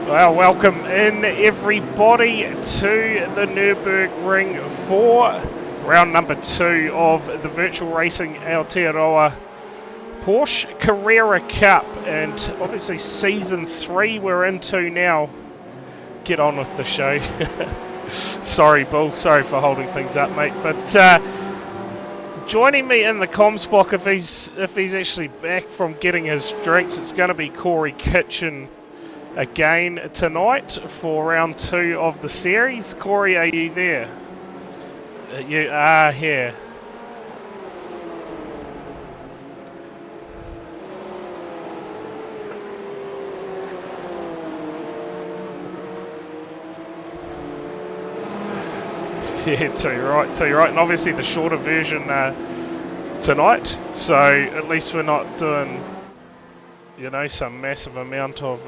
Well, welcome in everybody to the Nurburgring for round number 2 of the virtual racing Aotearoa Porsche Carrera Cup, and obviously season 3 we're into now. Get on with the show. Sorry, Bull. Sorry for holding things up, mate. But joining me in the comms block, if he's actually back from getting his drinks, it's going to be Corey Kitchen again tonight for round 2 of the series. Corey, are you there? You are here. Yeah, too right. And obviously the shorter version tonight, so at least we're not doing, you know, some massive amount of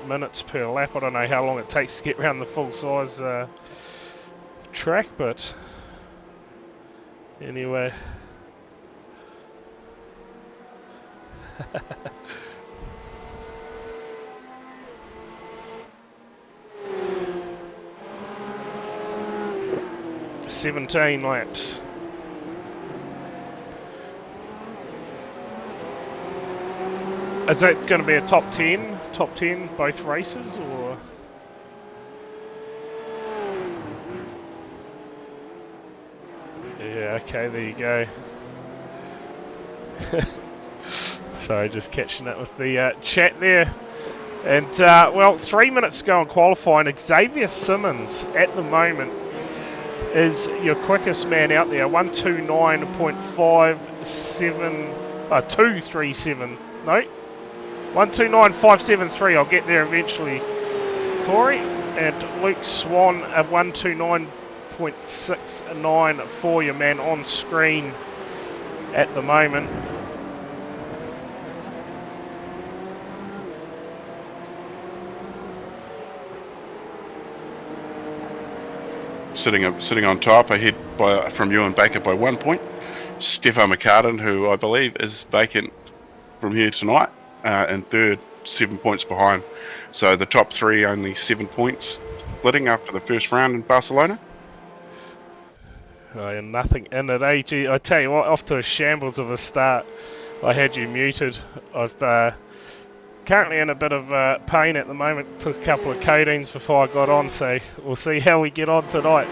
minutes per lap. I don't know how long it takes to get around the full size track, but anyway. "17 laps. Is that going to be a top 10 both races, or? Yeah, okay, there you go. Sorry, just catching up with the chat there. And, well, 3 minutes to go in qualifying. Xavier Simmons, at the moment, is your quickest man out there. 129.57, 237, no? 129.573, I'll get there eventually, Corey. And Luke Swan at 129.69 for your man on screen at the moment. Sitting on top, ahead from Ewan Baker by 1 point. Stefan McCartan, who I believe is vacant from here tonight, in third, 7 points behind. So the top 3 only 7 points, splitting after the first round in Barcelona. Oh, nothing in it, AG. I tell you what, off to a shambles of a start. I had you muted. I've currently in a bit of pain at the moment. Took a couple of codeines before I got on, so we'll see how we get on tonight.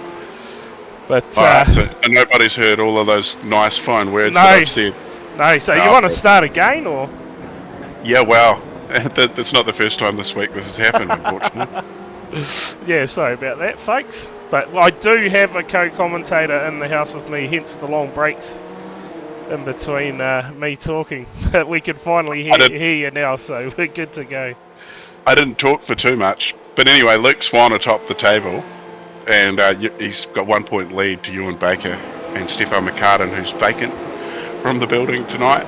But so nobody's heard all of those nice, fine words that I've said. No, so you want to start again, or? Yeah, well, that's not the first time this week this has happened, unfortunately. Yeah, sorry about that, folks. But I do have a co-commentator in the house with me, hence the long breaks in between me talking. But we can finally hear you now, so we're good to go. I didn't talk for too much. But anyway, Luke Swan atop the table, and he's got 1 point lead to Ewan Baker. And Stefan McCartan, who's vacant from the building tonight,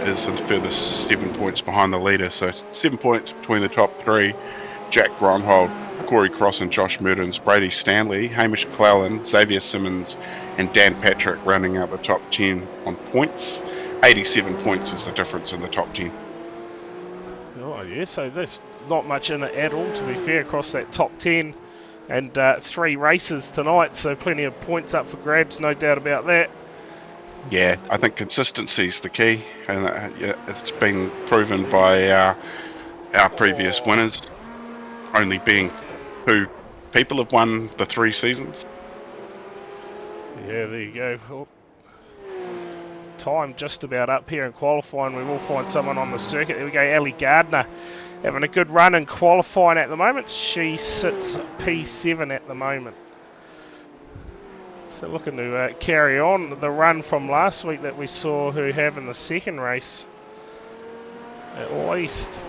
is a further 7 points behind the leader. So 7 points between the top 3. Jack Gronhold, Corey Cross and Josh Mertens, Brady Stanley, Hamish Clellan, Xavier Simmons and Dan Patrick rounding out the top 10 on points. 87 points is the difference in the top 10. Oh yeah, so there's not much in it at all, to be fair, across that top 10. And 3 races tonight, so plenty of points up for grabs, no doubt about that. Yeah, I think consistency is the key, and it's been proven by our previous winners, only being 2 people have won the 3 seasons. Yeah, there you go. Oh. Time just about up here in qualifying. We will find someone on the circuit. There we go, Ellie Gardner having a good run in qualifying at the moment. She sits P7 at the moment. So looking to carry on the run from last week that we saw her have in the second race, at least.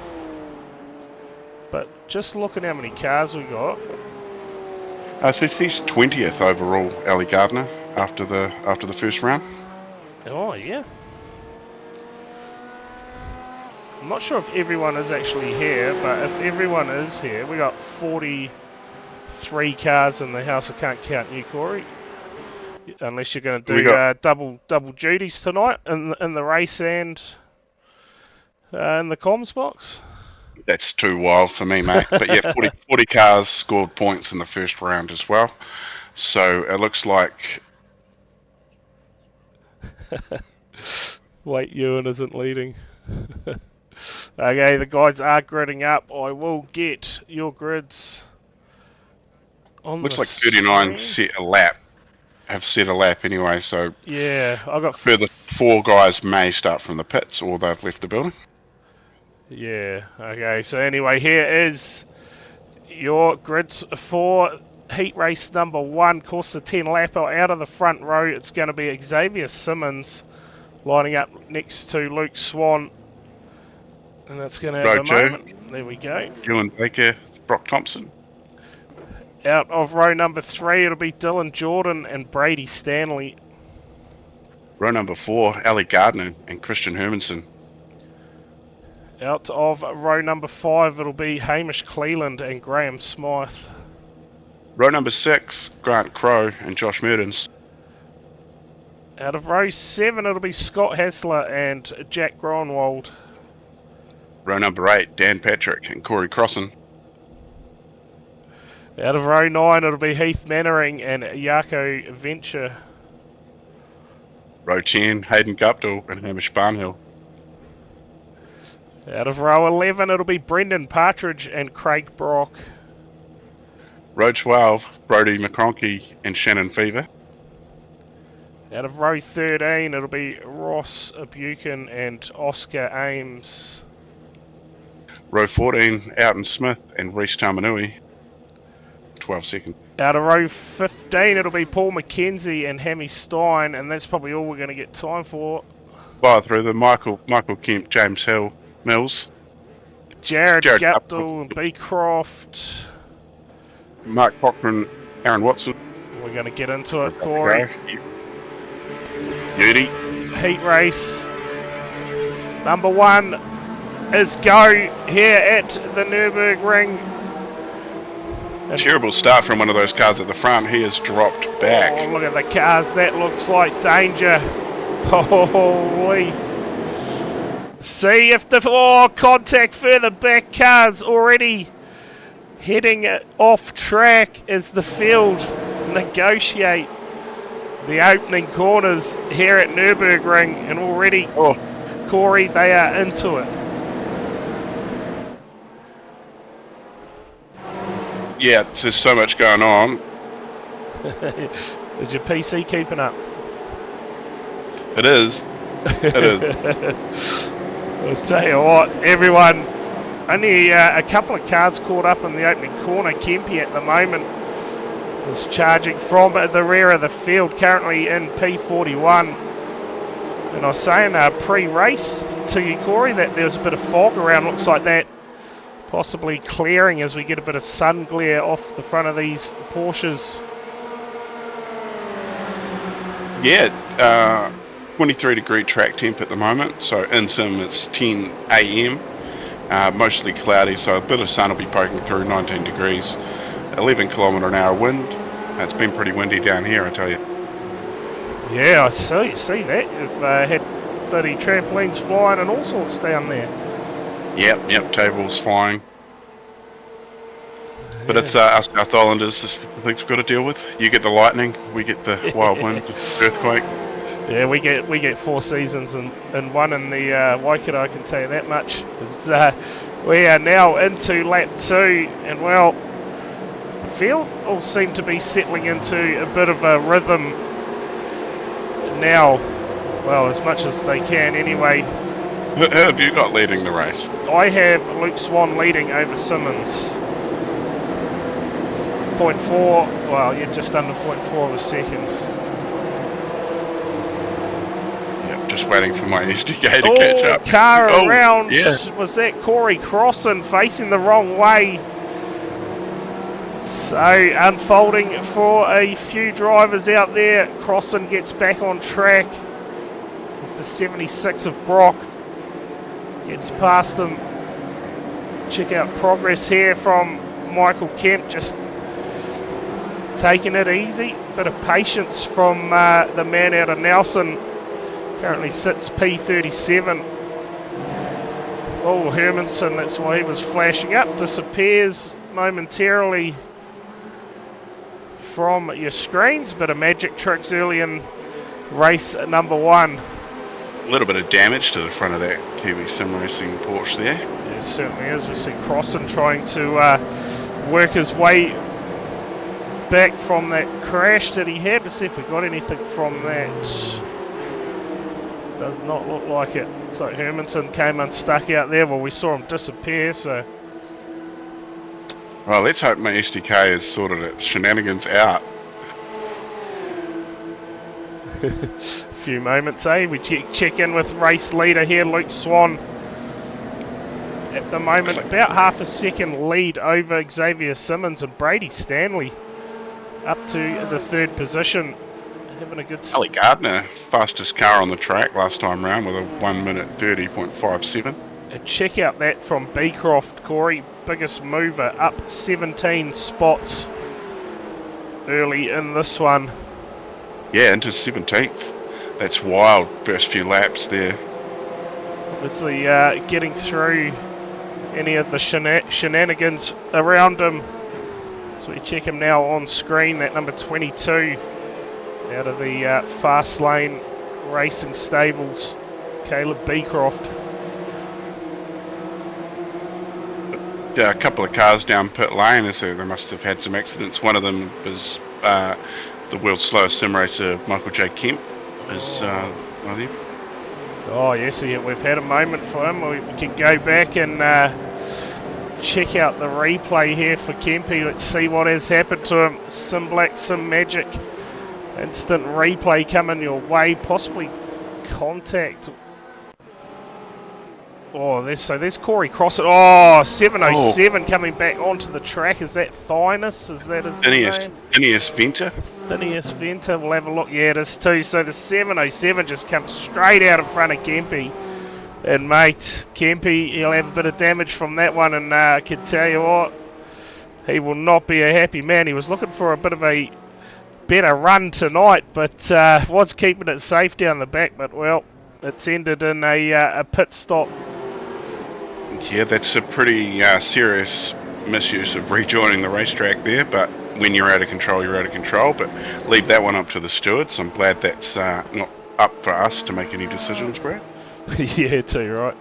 But just looking how many cars we got. So she's 20th overall, Ellie Gardner, after the first round. Oh yeah. I'm not sure if everyone is actually here, but if everyone is here, we got 43 cars in the house. I can't count you, Corey. Unless you're going to do double duties tonight in the race and in the comms box. That's too wild for me, mate. But yeah, 40 cars scored points in the first round as well. So it looks like... Wait, Ewan isn't leading. Okay, the guys are gridding up. I will get your grids on Looks the like 39 screen. have set a lap anyway, so Yeah, I got further 4 guys may start from the pits or they've left the building. Yeah, okay, so anyway, here is your grids for heat race number 1, course the 10 lapper. Out of the front row, it's going to be Xavier Simmons lining up next to Luke Swan. And that's going to have a moment. There we go. Ewan Baker, Brock Thompson. Out of row number 3, it'll be Dylan Jordan and Brady Stanley. Row number 4, Ali Gardner and Christian Hermanson. Out of row number 5, it'll be Hamish Cleland and Graham Smythe. Row number 6, Grant Crowe and Josh Murdens. Out of row 7, it'll be Scott Hassler and Jack Gronwald. Row number 8, Dan Patrick and Corey Crossan. Out of row 9, it'll be Heath Mannering and Jaco Venture. Row 10, Hayden Guptill and Hamish Barnhill. Out of row 11, it'll be Brendan Partridge and Craig Brock. Row 12, Brodie McCronkey and Shannon Fever. Out of row 13, it'll be Ross Buchan and Oscar Ames. Row 14, Alton Smith and Reece Tamanui. 12 seconds. Out of row 15, it'll be Paul McKenzie and Hammy Stein, and that's probably all we're going to get time for. Fire through the Michael Kemp, James Hill, Mills. Jared Guptill and B. Croft. Mark Cochran, Aaron Watson. We're going to get into it, Corey. Beauty. Heat race. Number 1 is go here at the Nurburgring. Terrible start from one of those cars at the front. He has dropped back. Oh, look at the cars. That looks like danger. Holy. See if the... Oh, contact further back. Cars already heading off track as the field negotiate the opening corners here at Nurburgring. And already, Corey, they are into it. Yeah, there's so much going on. Is your PC keeping up? It is. It is. I'll tell you what, everyone, only a couple of cars caught up in the opening corner. Kempe at the moment is charging from the rear of the field, currently in P41. And I was saying pre-race to you, Corey, that there was a bit of fog around. Looks like that possibly clearing as we get a bit of sun glare off the front of these Porsches. Yeah, 23 degree track temp at the moment, so in sim it's 10 AM, mostly cloudy, so a bit of sun will be poking through. 19 degrees, 11 kilometre an hour wind. It's been pretty windy down here, I tell you. Yeah, I see that. You've had bloody trampolines flying and all sorts down there. Yep, tables flying. But it's us South Islanders, the things we've got to deal with. You get the lightning, we get the wild wind, earthquake. Yeah, we get 4 seasons and one in the Waikato, I can tell you that much. We are now into lap 2, and well, field all seem to be settling into a bit of a rhythm now. Well, as much as they can anyway. Who have you got leading the race? I have Luke Swan leading over Simmons. 0.4, well, you're just under 0.4 of a second. Yep, just waiting for my SDK to catch up. Car around. Yeah. Was that Corey Crossan facing the wrong way? So, unfolding for a few drivers out there. Crossan gets back on track. It's the 76 of Brock. Gets past him. Check out progress here from Michael Kemp, just taking it easy. Bit of patience from the man out of Nelson. Currently sits P37. Oh, Hermanson, that's why he was flashing up. Disappears momentarily from your screens. Bit of magic tricks early in race number 1. A little bit of damage to the front of that Kiwi Sim Racing Porsche there. Yeah, it certainly is. We see Crossan trying to work his way back from that crash that he had. Let's see if we got anything from that. Does not look like it. So Hermanson came unstuck out there. Well, we saw him disappear, so... Well, let's hope my SDK has sorted its shenanigans out. A few moments, eh? We check in with race leader here, Luke Swan. At the moment, about half a second lead over Xavier Simmons, and Brady Stanley up to the 3rd position. Having a good... Ali Gardner, fastest car on the track last time round with a 1 minute 30.57. And check out that from Beecroft, Corey. Biggest mover, up 17 spots early in this one. Yeah, into 17th. That's wild, first few laps there. Obviously getting through any of the shenanigans around him. So we check him now on screen, that number 22. Out of the Fast Lane Racing Stables, Caleb Beecroft. A couple of cars down pit lane, so they must have had some accidents. One of them was the world's slowest sim racer, Michael J. Kemp, is one of them. Oh yes, yeah, we've had a moment for him. We can go back and check out the replay here for Kempy. Let's see what has happened to him. Sim Black, Sim Magic. Instant replay coming your way, possibly contact. Oh, there's Corey Crossan. Oh, 707 coming back onto the track. Is that Finus? Is that his name? Phineas Venter. Phineas Venter. We'll have a look. Yeah, it is too. So the 707 just comes straight out in front of Kempy. And mate, Kempy, he'll have a bit of damage from that one. And I can tell you what, he will not be a happy man. He was looking for a bit of a better run tonight, but was keeping it safe down the back. But well, it's ended in a pit stop. Yeah, that's a pretty serious misuse of rejoining the racetrack there, but when you're out of control, you're out of control. But leave that one up to the stewards. I'm glad that's not up for us to make any decisions, Brad. Yeah, too right.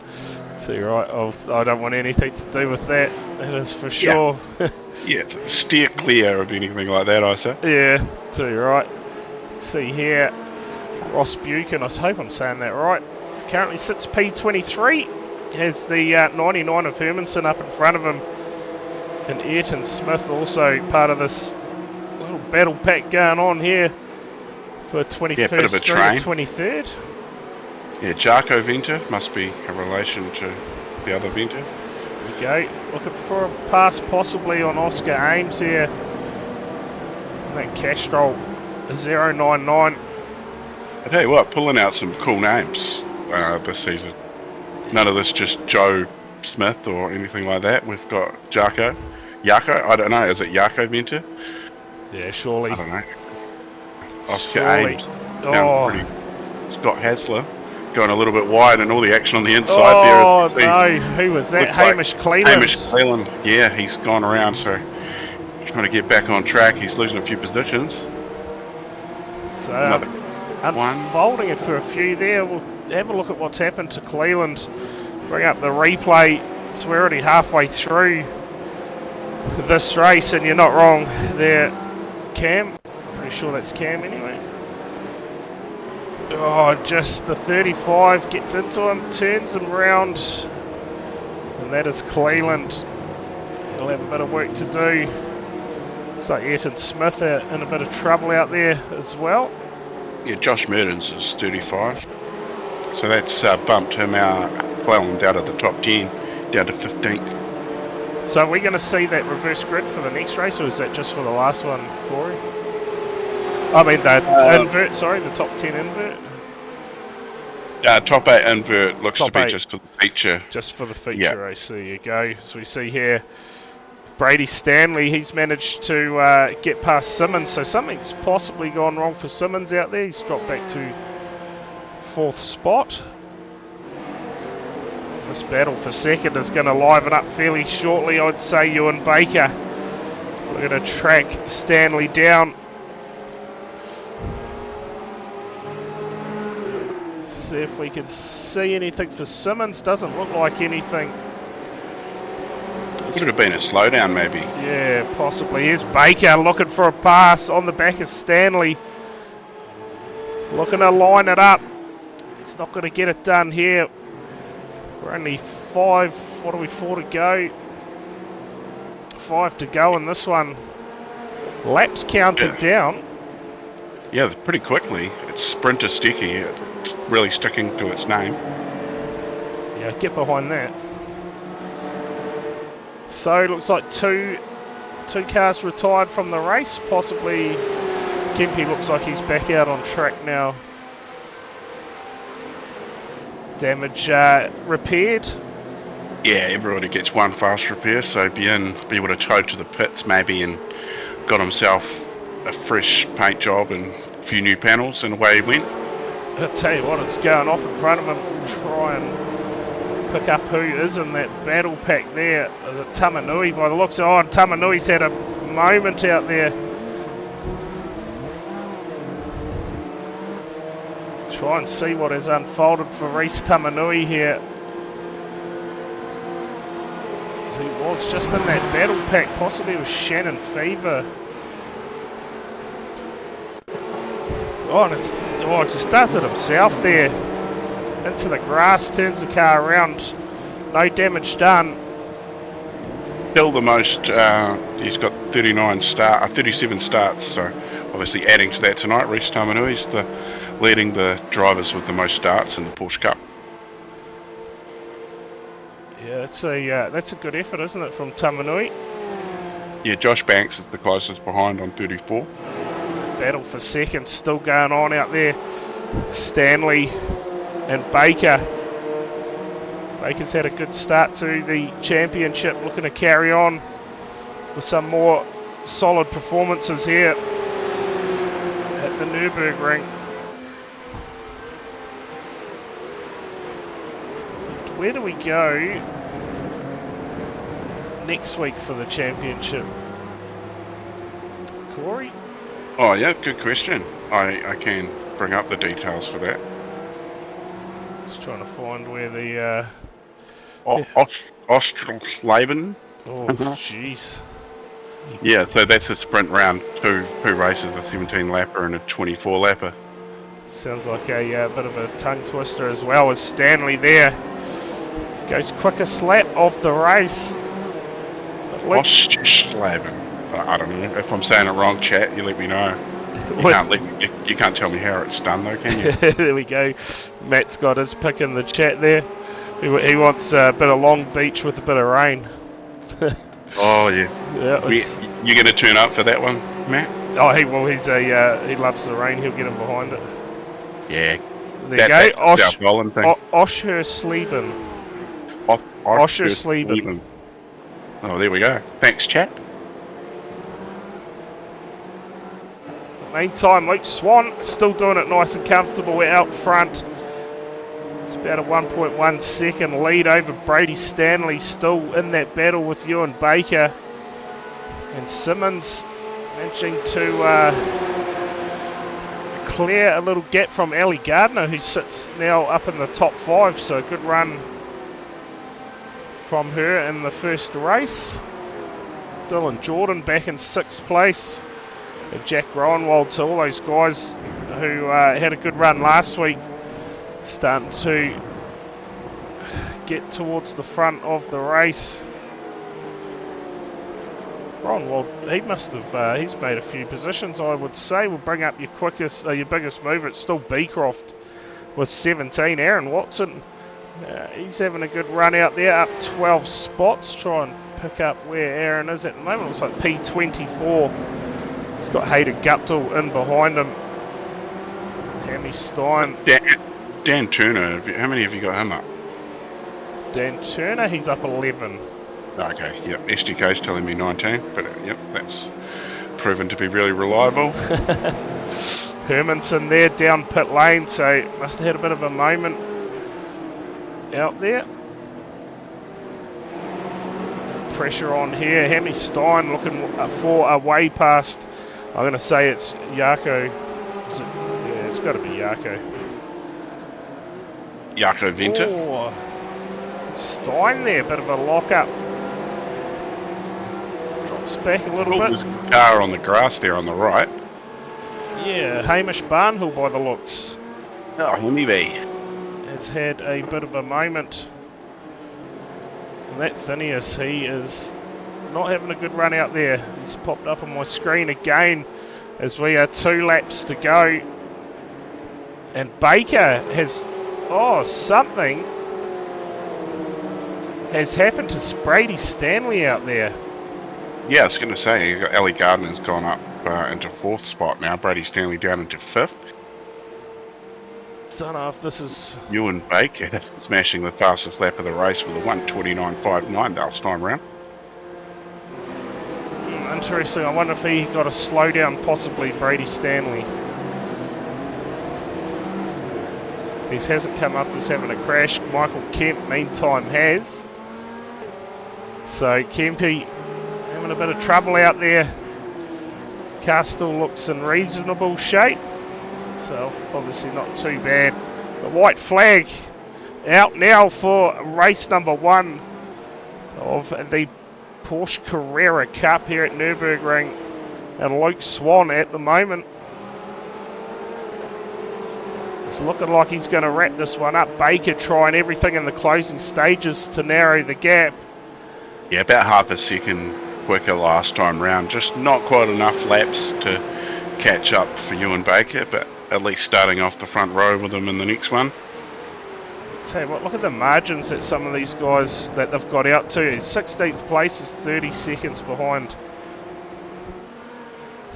Too right. I don't want anything to do with that. That is for sure. Yeah, steer clear of anything like that, I say. Yeah, too right. Let's see here, Ross Buchan, I hope I'm saying that right. Currently sits P23. Has the 99 of Hermanson up in front of him. And Ayrton Smith also part of this little battle pack going on here for 21st bit of a through train. the 23rd. Yeah, Jarko Venter must be a relation to the other Venter. There we go. Looking for a pass possibly on Oscar Ames here. And then Castrol 099. I tell you what, pulling out some cool names this season. None of this just Joe Smith or anything like that. We've got Jarko. Yako? I don't know. Is it Jarko Venter? Yeah, surely. I don't know. Oscar Surely. Ames. Oh. Pretty. Scott Hasler going a little bit wide and all the action on the inside there. Oh, no. Who was that? Hamish Cleland. Hamish Cleland. Yeah, he's gone around, so trying to get back on track. He's losing a few positions. So, unfolding it for a few there. We'll have a look at what's happened to Cleland. Bring up the replay. So we're already halfway through this race, and you're not wrong there, Cam. Pretty sure that's Cam anyway. Oh, just the 35 gets into him, turns him round, and that is Cleland. He'll have a bit of work to do. Looks like Ayrton Smith in a bit of trouble out there as well. Yeah, Josh Mertens is 35. So that's bumped him out, Cleland out of the top 10, down to 15th. So are we going to see that reverse grid for the next race, or is that just for the last one, Corey? I mean the invert, sorry, the top 10 invert? Top 8 invert looks top to be 8. just for the feature. Just for the feature race, there you go. So we see here, Brady Stanley, he's managed to get past Simmons, so something's possibly gone wrong for Simmons out there. He's dropped back to 4th spot. This battle for second is going to liven up fairly shortly, I'd say. Ewan Baker. We're going to track Stanley down. See if we can see anything for Simmons. Doesn't look like anything. Would it have been a slowdown, maybe? Yeah, possibly. Here's Baker looking for a pass on the back of Stanley. Looking to line it up. He's not going to get it done here. We're only 4 to go. 5 to go in this one. Laps counted down. Yeah, pretty quickly. It's Sprinter Sticky. It's really sticking to its name. Yeah, get behind that. So it looks like two cars retired from the race. Possibly Kempe looks like he's back out on track now. Damage repaired. Yeah, everybody gets one fast repair, so Bien would have towed to the pits maybe and got himself a fresh paint job and a few new panels, and away he went. I'll tell you what, it's going off in front of him. Try and pick up who is in that battle pack there. Is it Tamanui by the looks of it? Oh, and Tamanui's had a moment out there. Try and see what has unfolded for Reece Tamanui here. So he was just in that battle pack, possibly with Shannon Fever. Oh, and it just does it himself there. Into the grass, turns the car around. No damage done. Still the most, he's got 37 starts, so obviously adding to that tonight, Reece Tamanui's leading the drivers with the most starts in the Porsche Cup. Yeah, that's a good effort, isn't it, from Tamanui? Yeah, Josh Banks is the closest behind on 34. Battle for second still going on out there. Stanley and Baker. Baker's had a good start to the championship, looking to carry on with some more solid performances here at the Nurburgring. Where do we go next week for the championship? Corey? Oh yeah, good question. I can bring up the details for that. Just trying to find where the... Ostrolsleben. Oh, jeez. Yeah, so that's a sprint round, two races, a 17 lapper and a 24 lapper. Sounds like a bit of a tongue twister as well, as Stanley there goes quickest lap of the race. Ostrolsleben. I don't know if I'm saying it wrong, chat. You let me know. You can't tell me how it's done though, can you? There we go. Matt's got his pick in the chat there. He wants a bit of Long Beach with a bit of rain. Oh yeah. You going to turn up for that one, Matt? Oh, he loves the rain. He'll get him behind it. Yeah. There you go. South Holland thing. Oschersleben. Oschersleben. Oh, there we go. Thanks, chap. Meantime, Luke Swan still doing it nice and comfortable out front. It's about a 1.1 second lead over Brady Stanley, still in that battle with Ewan Baker. And Simmons managing to clear a little gap from Ellie Gardner, who sits now up in the top 5. So good run from her in the first race. Dylan Jordan back in 6th place. And Jack Rowanwald, to all those guys who had a good run last week, starting to get towards the front of the race. Rowanwald, he must have he's made a few positions, I would say. We'll bring up your biggest mover. It's still Beecroft with 17. Aaron Watson, he's having a good run out there, up 12 spots. Try and pick up where Aaron is at the moment. Looks like P24. He's got Hayden Guptill in behind him. Hammy Stein. Dan Turner, how many have you got him up? Dan Turner, he's up 11. Okay, yep. SDK's telling me 19, but yep, that's proven to be really reliable. Hermanson there down pit lane, so must have had a bit of a moment out there. pressure on here. Hammy Stein looking for a way past. I'm going to say it's Jaco. Yeah, it's got to be Jaco. Jaco Venter. Oh, Stein there, bit of a lock-up. Drops back a little bit. There's a car on the grass there on the right. Yeah, Hamish Barnhill by the looks. Oh, Hemi B. Has had a bit of a moment. And that Phineas, he is not having a good run out there. He's popped up on my screen again as we are 2 laps to go. And Baker has... Oh, something has happened to Brady Stanley out there. Yeah, I was going to say, Ellie Gardner's gone up into 4th spot now. Brady Stanley down into 5th. Don't know if this is... Ewan Baker smashing the fastest lap of the race with a 1:29.59 last time round. Interesting. I wonder if he got a slowdown, possibly Brady Stanley. He hasn't come up as having a crash. Michael Kemp, meantime, has. So Kempy having a bit of trouble out there. Car still looks in reasonable shape. So obviously not too bad. The white flag out now for race number 1 of the Porsche Carrera Cup here at Nurburgring. And Luke Swan at the moment. It's looking like he's going to wrap this one up. Baker trying everything in the closing stages to narrow the gap. Yeah, about half a second quicker last time round. Just not quite enough laps to catch up for Ewan Baker, but at least starting off the front row with him in the next one. Tell you what, look at the margins that some of these guys that they've got out to. 16th place is 30 seconds behind.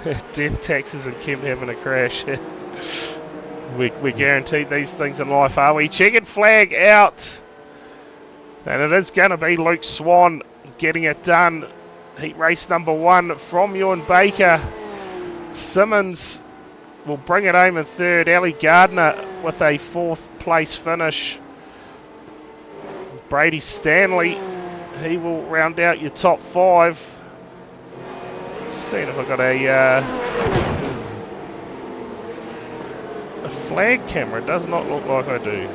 Death taxes and Kim having a crash. We're guaranteed these things in life, are we? Checkered flag out. And it is going to be Luke Swan getting it done. Heat race number 1 from Ewan Baker. Simmons will bring it home in 3rd. Ali Gardner with a 4th place finish. Brady Stanley, he will round out your top 5. Seeing if I've got a flag camera. It does not look like I do.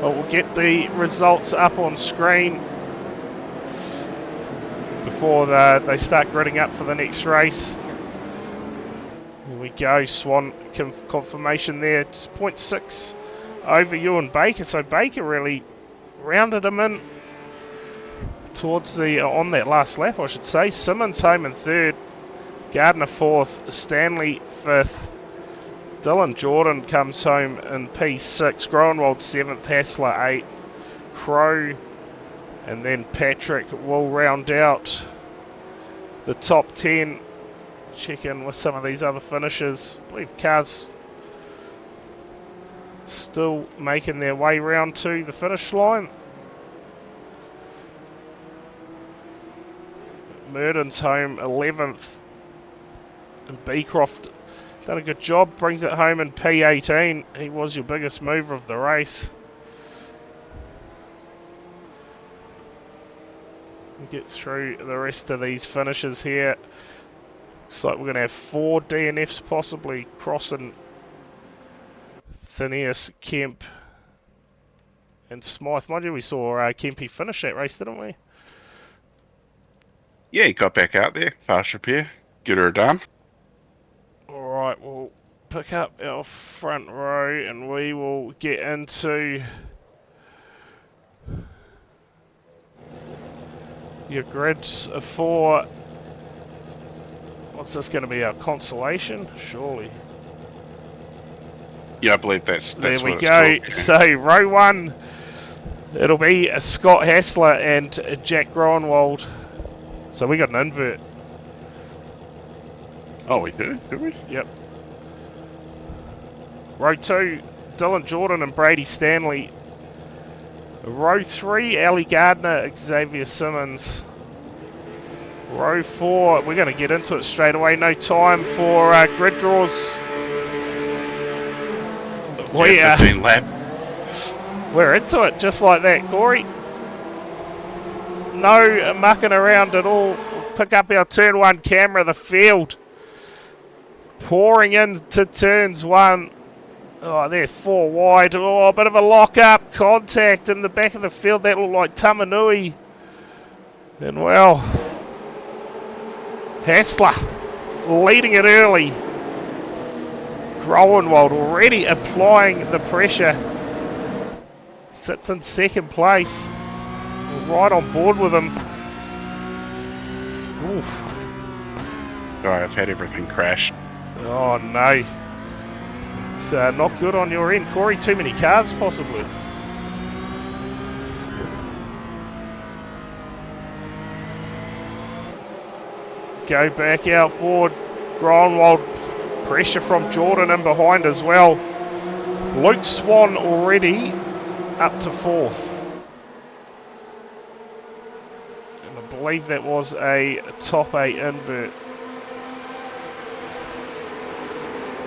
But we'll get the results up on screen before they start gridding up for the next race. Here we go, Swan confirmation there, just 0.6 over Ewan Baker. So Baker really rounded him in towards the on that last lap, I should say. Simmons home in 3rd, Gardner 4th, Stanley 5th. Dylan Jordan comes home in P6, Groenwald 7th, Hassler 8th, Crow, and then Patrick will round out the top 10. Check in with some of these other finishers. I believe cars still making their way round to the finish line. Murden's home 11th, and Beecroft done a good job, brings it home in P18. He was your biggest mover of the race. We'll get through the rest of these finishes here. Looks like we're going to have 4 DNFs possibly crossing Phineas, Kemp and Smythe. Mind you, we saw Kempy finish that race, didn't we? Yeah, he got back out there, fast repair, get her done. Alright, we'll pick up our front row and we will get into your grids for, what's this going to be, our consolation? Surely. Yeah, I believe that's there we what go. It's called, yeah. So row 1, it'll be Scott Hassler and Jack Groenwald. So we got an invert. Oh, we do we? Yep. Row 2, Dylan Jordan and Brady Stanley. Row 3, Ali Gardner, Xavier Simmons. Row 4, we're going to get into it straight away. No time for grid draws. Yeah, 15 lap. We're into it just like that, Corey. No mucking around at all. Pick up our turn 1 camera, the field. Pouring into turns 1. Oh, they're 4 wide. Oh, a bit of a lock-up. Contact in the back of the field. That looked like Tamanui. And well, Hassler leading it early. Groenwald already applying the pressure. Sits in second place. We're right on board with him. Oof. Oh, I've had everything crash. Oh no. It's not good on your end, Corey. Too many cars, possibly. Go back outboard. Groenwald, pressure from Jordan in behind as well. Luke Swan already up to 4th. And I believe that was a top 8 invert.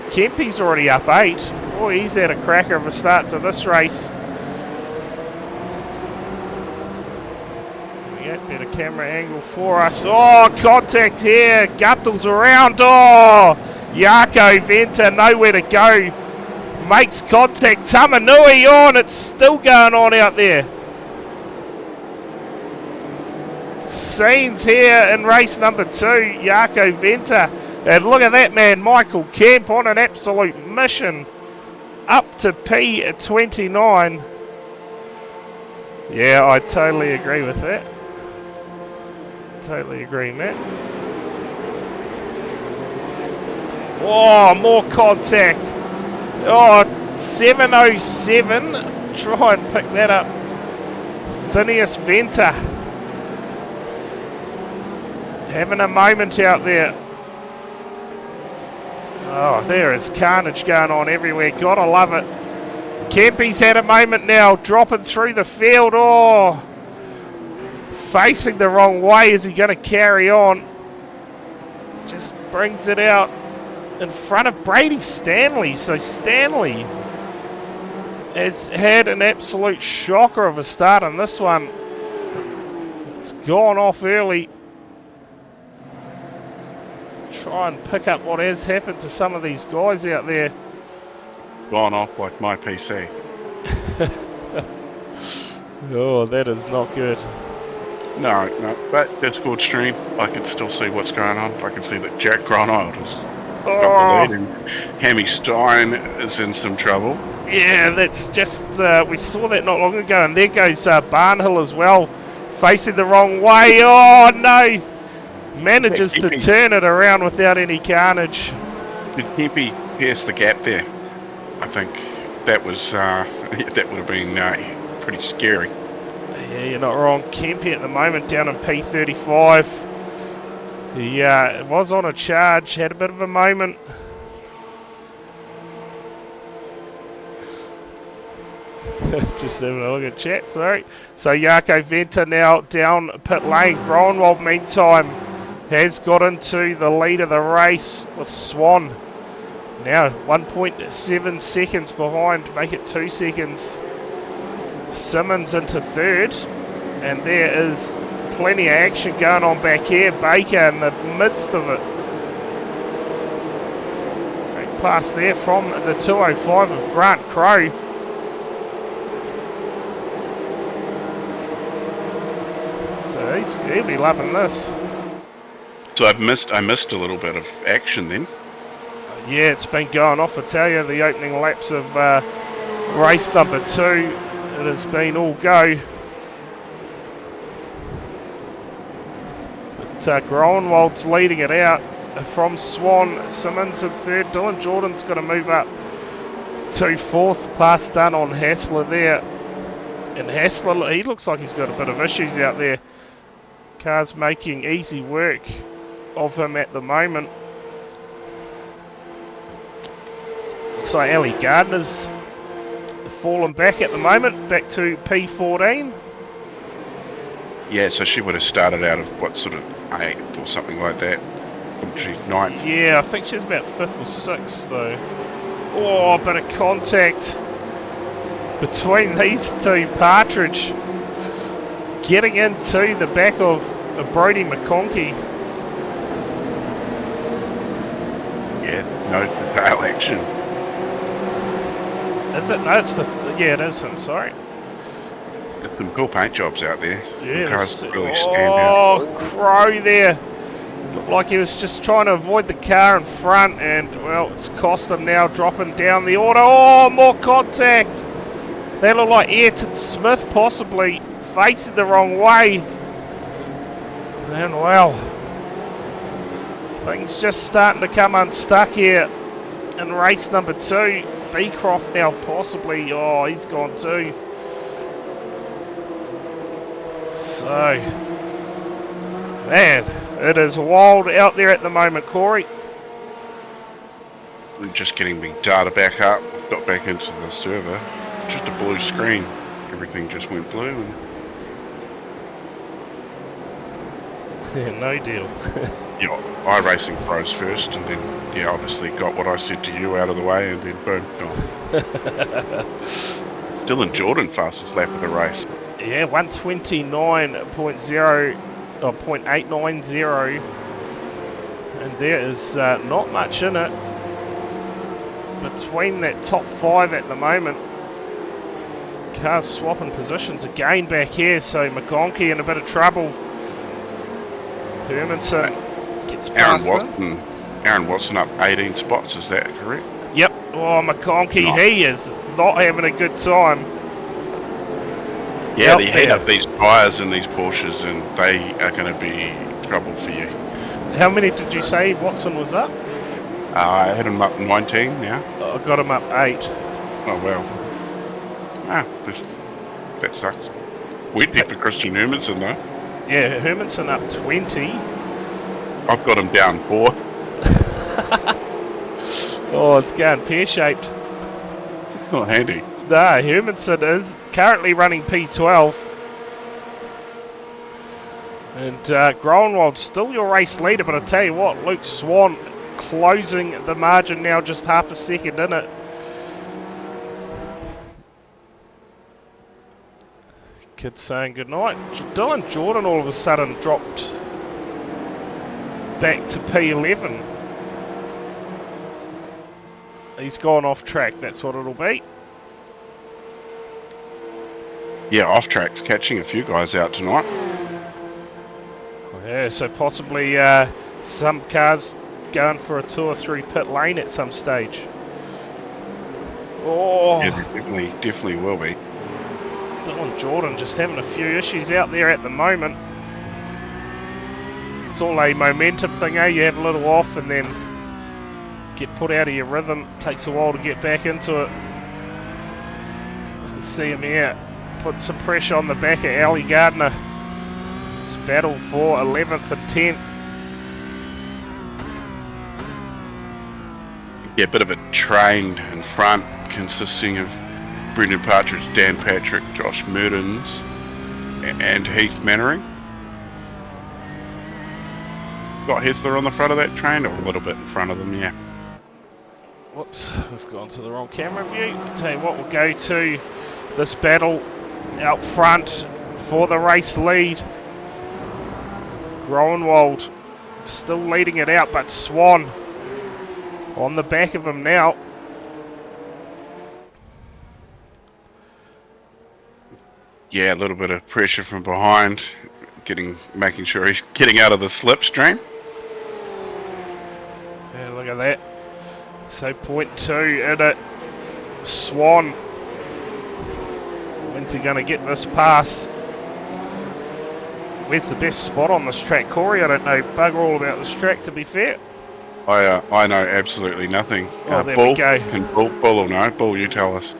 Kempy's already up 8. Oh, he's had a cracker of a start to this race. Yeah, better camera angle for us. Oh, contact here. Guptill's around. Oh, Jaco Venter, nowhere to go. Makes contact. Tamanui on. It's still going on out there. Scenes here in race number 2. Jaco Venter. And look at that man, Michael Kemp, on an absolute mission. Up to P29. Yeah, I totally agree with that. Totally agree, Matt. Oh, more contact. Oh, 707. Try and pick that up. Phineas Venter. Having a moment out there. Oh, there is carnage going on everywhere. Gotta love it. Kempy's had a moment now, dropping through the field. Oh, facing the wrong way. Is he going to carry on? Just brings it out in front of Brady Stanley. So Stanley has had an absolute shocker of a start on this one. It's gone off early. Try and pick up what has happened to some of these guys out there. Gone off like my PC. Oh, that is not good. No, but Discord stream, I can still see what's going on. I can see that Jack Groenwald has got the lead, and Hammy Stein is in some trouble. Yeah, that's just, we saw that not long ago, and there goes Barnhill as well, facing the wrong way. Oh no! Manages to turn it around without any carnage. Did Kempy pierce the gap there? I think that was that would have been pretty scary. Yeah, you're not wrong. Kempy at the moment down on P35. He was on a charge, had a bit of a moment. Just having a look at chat, sorry. So Jaco Venter now down pit lane. Groenwald meantime has got into the lead of the race with Swan. Now 1.7 seconds behind, make it 2 seconds. Simmons into 3rd, and there is plenty of action going on back here. Baker in the midst of it. Great pass there from the 205 of Grant Crowe. So he'll be loving this. So I missed a little bit of action then. Yeah, it's been going off, I tell you, the opening laps of race number 2. It has been all go. But Groenwald's leading it out from Swan. Simmons in 3rd. Dylan Jordan's going to move up to 4th. Pass done on Hassler there. And Hassler, he looks like he's got a bit of issues out there. Car's making easy work of him at the moment. Looks like Ali Gardner's fallen back at the moment, back to P14. Yeah, so she would have started out of what, sort of 8th or something like that. Wouldn't she? 9th? Yeah, I think she's about 5th or 6th though. Oh, a bit of contact between these two. Partridge getting into the back of Brodie McConkey. Yeah, nose to tail action. Is it? No, it's the... Yeah, it is. I'm sorry. There's some cool paint jobs out there. Yeah, Cars really stand out. oh, Crow there. Looked like he was just trying to avoid the car in front, and, well, it's cost him now, dropping down the auto. Oh, more contact. That looked like Ayrton Smith, possibly, facing the wrong way. And, well, things just starting to come unstuck here in race number 2. Beecroft now possibly, oh, he's gone too. So, man, it is wild out there at the moment, Corey. I'm just getting the data back up, got back into the server. Just a blue screen. Everything just went blue. And yeah, no deal. yeah, iRacing Pros first, and then, yeah, obviously got what I said to you out of the way, and then boom, gone. Dylan Jordan, fastest lap of the race. Yeah, 129.0 or 0.890, and there is not much in it between that top 5 at the moment. Cars swapping positions again back here, so McConkey in a bit of trouble. Hermanson gets past him. Aaron Watson up 18 spots, is that correct? Yep. Oh, McConkey, he is not having a good time. Yeah, they heat up these tyres in these Porsches, and they are going to be trouble for you. How many did you say Watson was up? I had him up 19 now. I got him up 8. Oh, well. That sucks. Wet dip for Christian Hermanson, though. Yeah, Hermanson up 20. I've got him down 4. Oh, it's going pear-shaped. It's not handy. No, Hermanson is currently running P12. And Groenewald's still your race leader, but I tell you what, Luke Swan closing the margin now, just half a second in it. Kid saying goodnight. Dylan Jordan all of a sudden dropped back to P11. He's gone off track, that's what it'll be. Yeah, off track's catching a few guys out tonight. Yeah, so possibly some cars going for a 2 or 3 pit lane at some stage. Oh, Yeah, definitely will be. Dylan Jordan just having a few issues out there at the moment. It's all a momentum thing, eh? You have a little off and then get put out of your rhythm. Takes a while to get back into it. So we see him here. Put some pressure on the back of Ali Gardner. It's battle for 11th and 10th. Yeah, a bit of a train in front, consisting of Brendan Partridge, Dan Patrick, Josh Mertens, and Heath Mannering. Got Hessler on the front of that train, or a little bit in front of them, yeah. Whoops, we've gone to the wrong camera view. I'll tell you what, we'll go to this battle out front for the race lead. Groenewald still leading it out, but Swan on the back of him now. Yeah, a little bit of pressure from behind, making sure he's getting out of the slipstream. Yeah, look at that. So 0.2 in it. Swan. When's he going to get this pass? Where's the best spot on this track, Corey? I don't know bugger all about this track, to be fair. I know absolutely nothing. Oh, there Bull, we go. Can Bull or no? Bull, you tell us.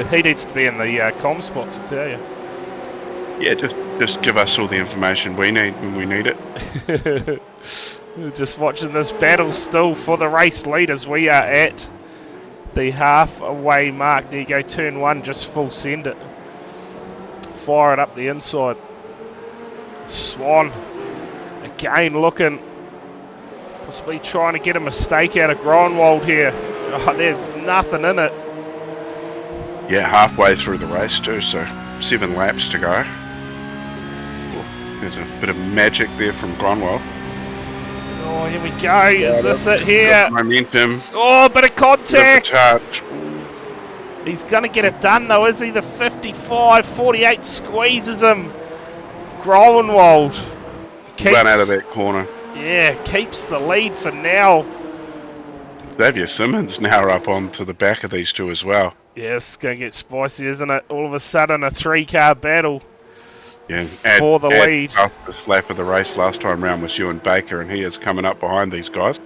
He needs to be in the comm spots, I tell you. Yeah, just give us all the information we need when we need it. Just watching this battle still for the race leaders. We are at the halfway mark. There you go, turn 1, just full send it. Fire it up the inside. Swan again looking, possibly trying to get a mistake out of Groenewald here. Oh, there's nothing in it. Yeah, halfway through the race too, so 7 laps to go. There's a bit of magic there from Gronwald. Oh, here we go. Is this it here? Momentum. Oh, bit of contact. Touch. He's going to get it done though, is he? The 55, 48 squeezes him. Groenewald Run out of that corner. Yeah, keeps the lead for now. Xavier Simmons now up onto the back of these two as well. Yeah, it's going to get spicy, isn't it? All of a sudden, a 3-car battle. Yeah, for the lead. Fastest lap of the race last time round was Ewan Baker, and he is coming up behind these guys.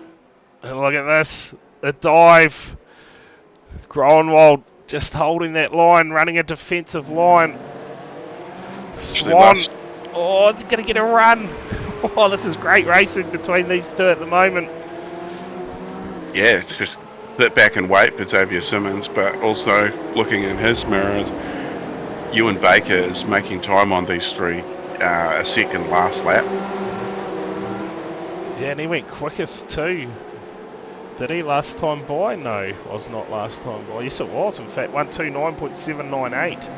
And look at this, the dive. Groenewald just holding that line, running a defensive line. Swan, oh, it's going to get a run. Oh, this is great racing between these two at the moment. Yeah, it's just sit back and wait for Xavier Simmons, but also looking in his mirrors, Ewan Baker is making time on these three, a second last lap. Yeah, and he went quickest too. Did he last time by? No, it was not last time by. Yes, it was, in fact, 129.798.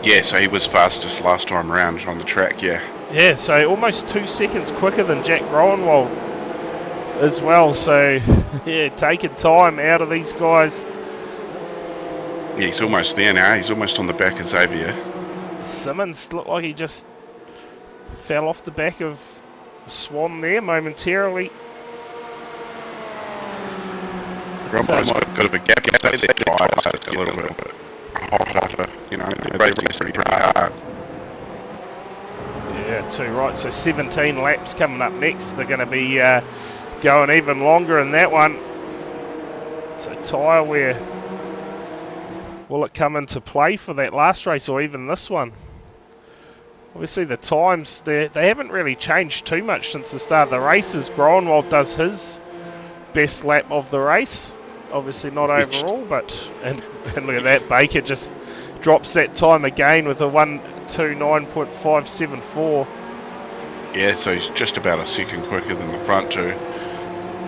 Yeah, so he was fastest last time around on the track, yeah. Yeah, so almost 2 seconds quicker than Jack Groenewald as well. So, yeah, taking time out of these guys. Yeah, he's almost there now. He's almost on the back of Xavier. Simmons looked like he just fell off the back of Swan there momentarily. Groenewald's got a big gap. A little bit hotter, you know, they're racing pretty hard. Yeah, too right. So 17 laps coming up next. They're going to be going even longer in that one. So tyre wear, will it come into play for that last race or even this one? Obviously the times, they haven't really changed too much since the start of the races. Groenewald does his best lap of the race. Obviously not overall, but and look at that, Baker just drops that time again with a 1:29.574. Yeah, so he's just about a second quicker than the front two.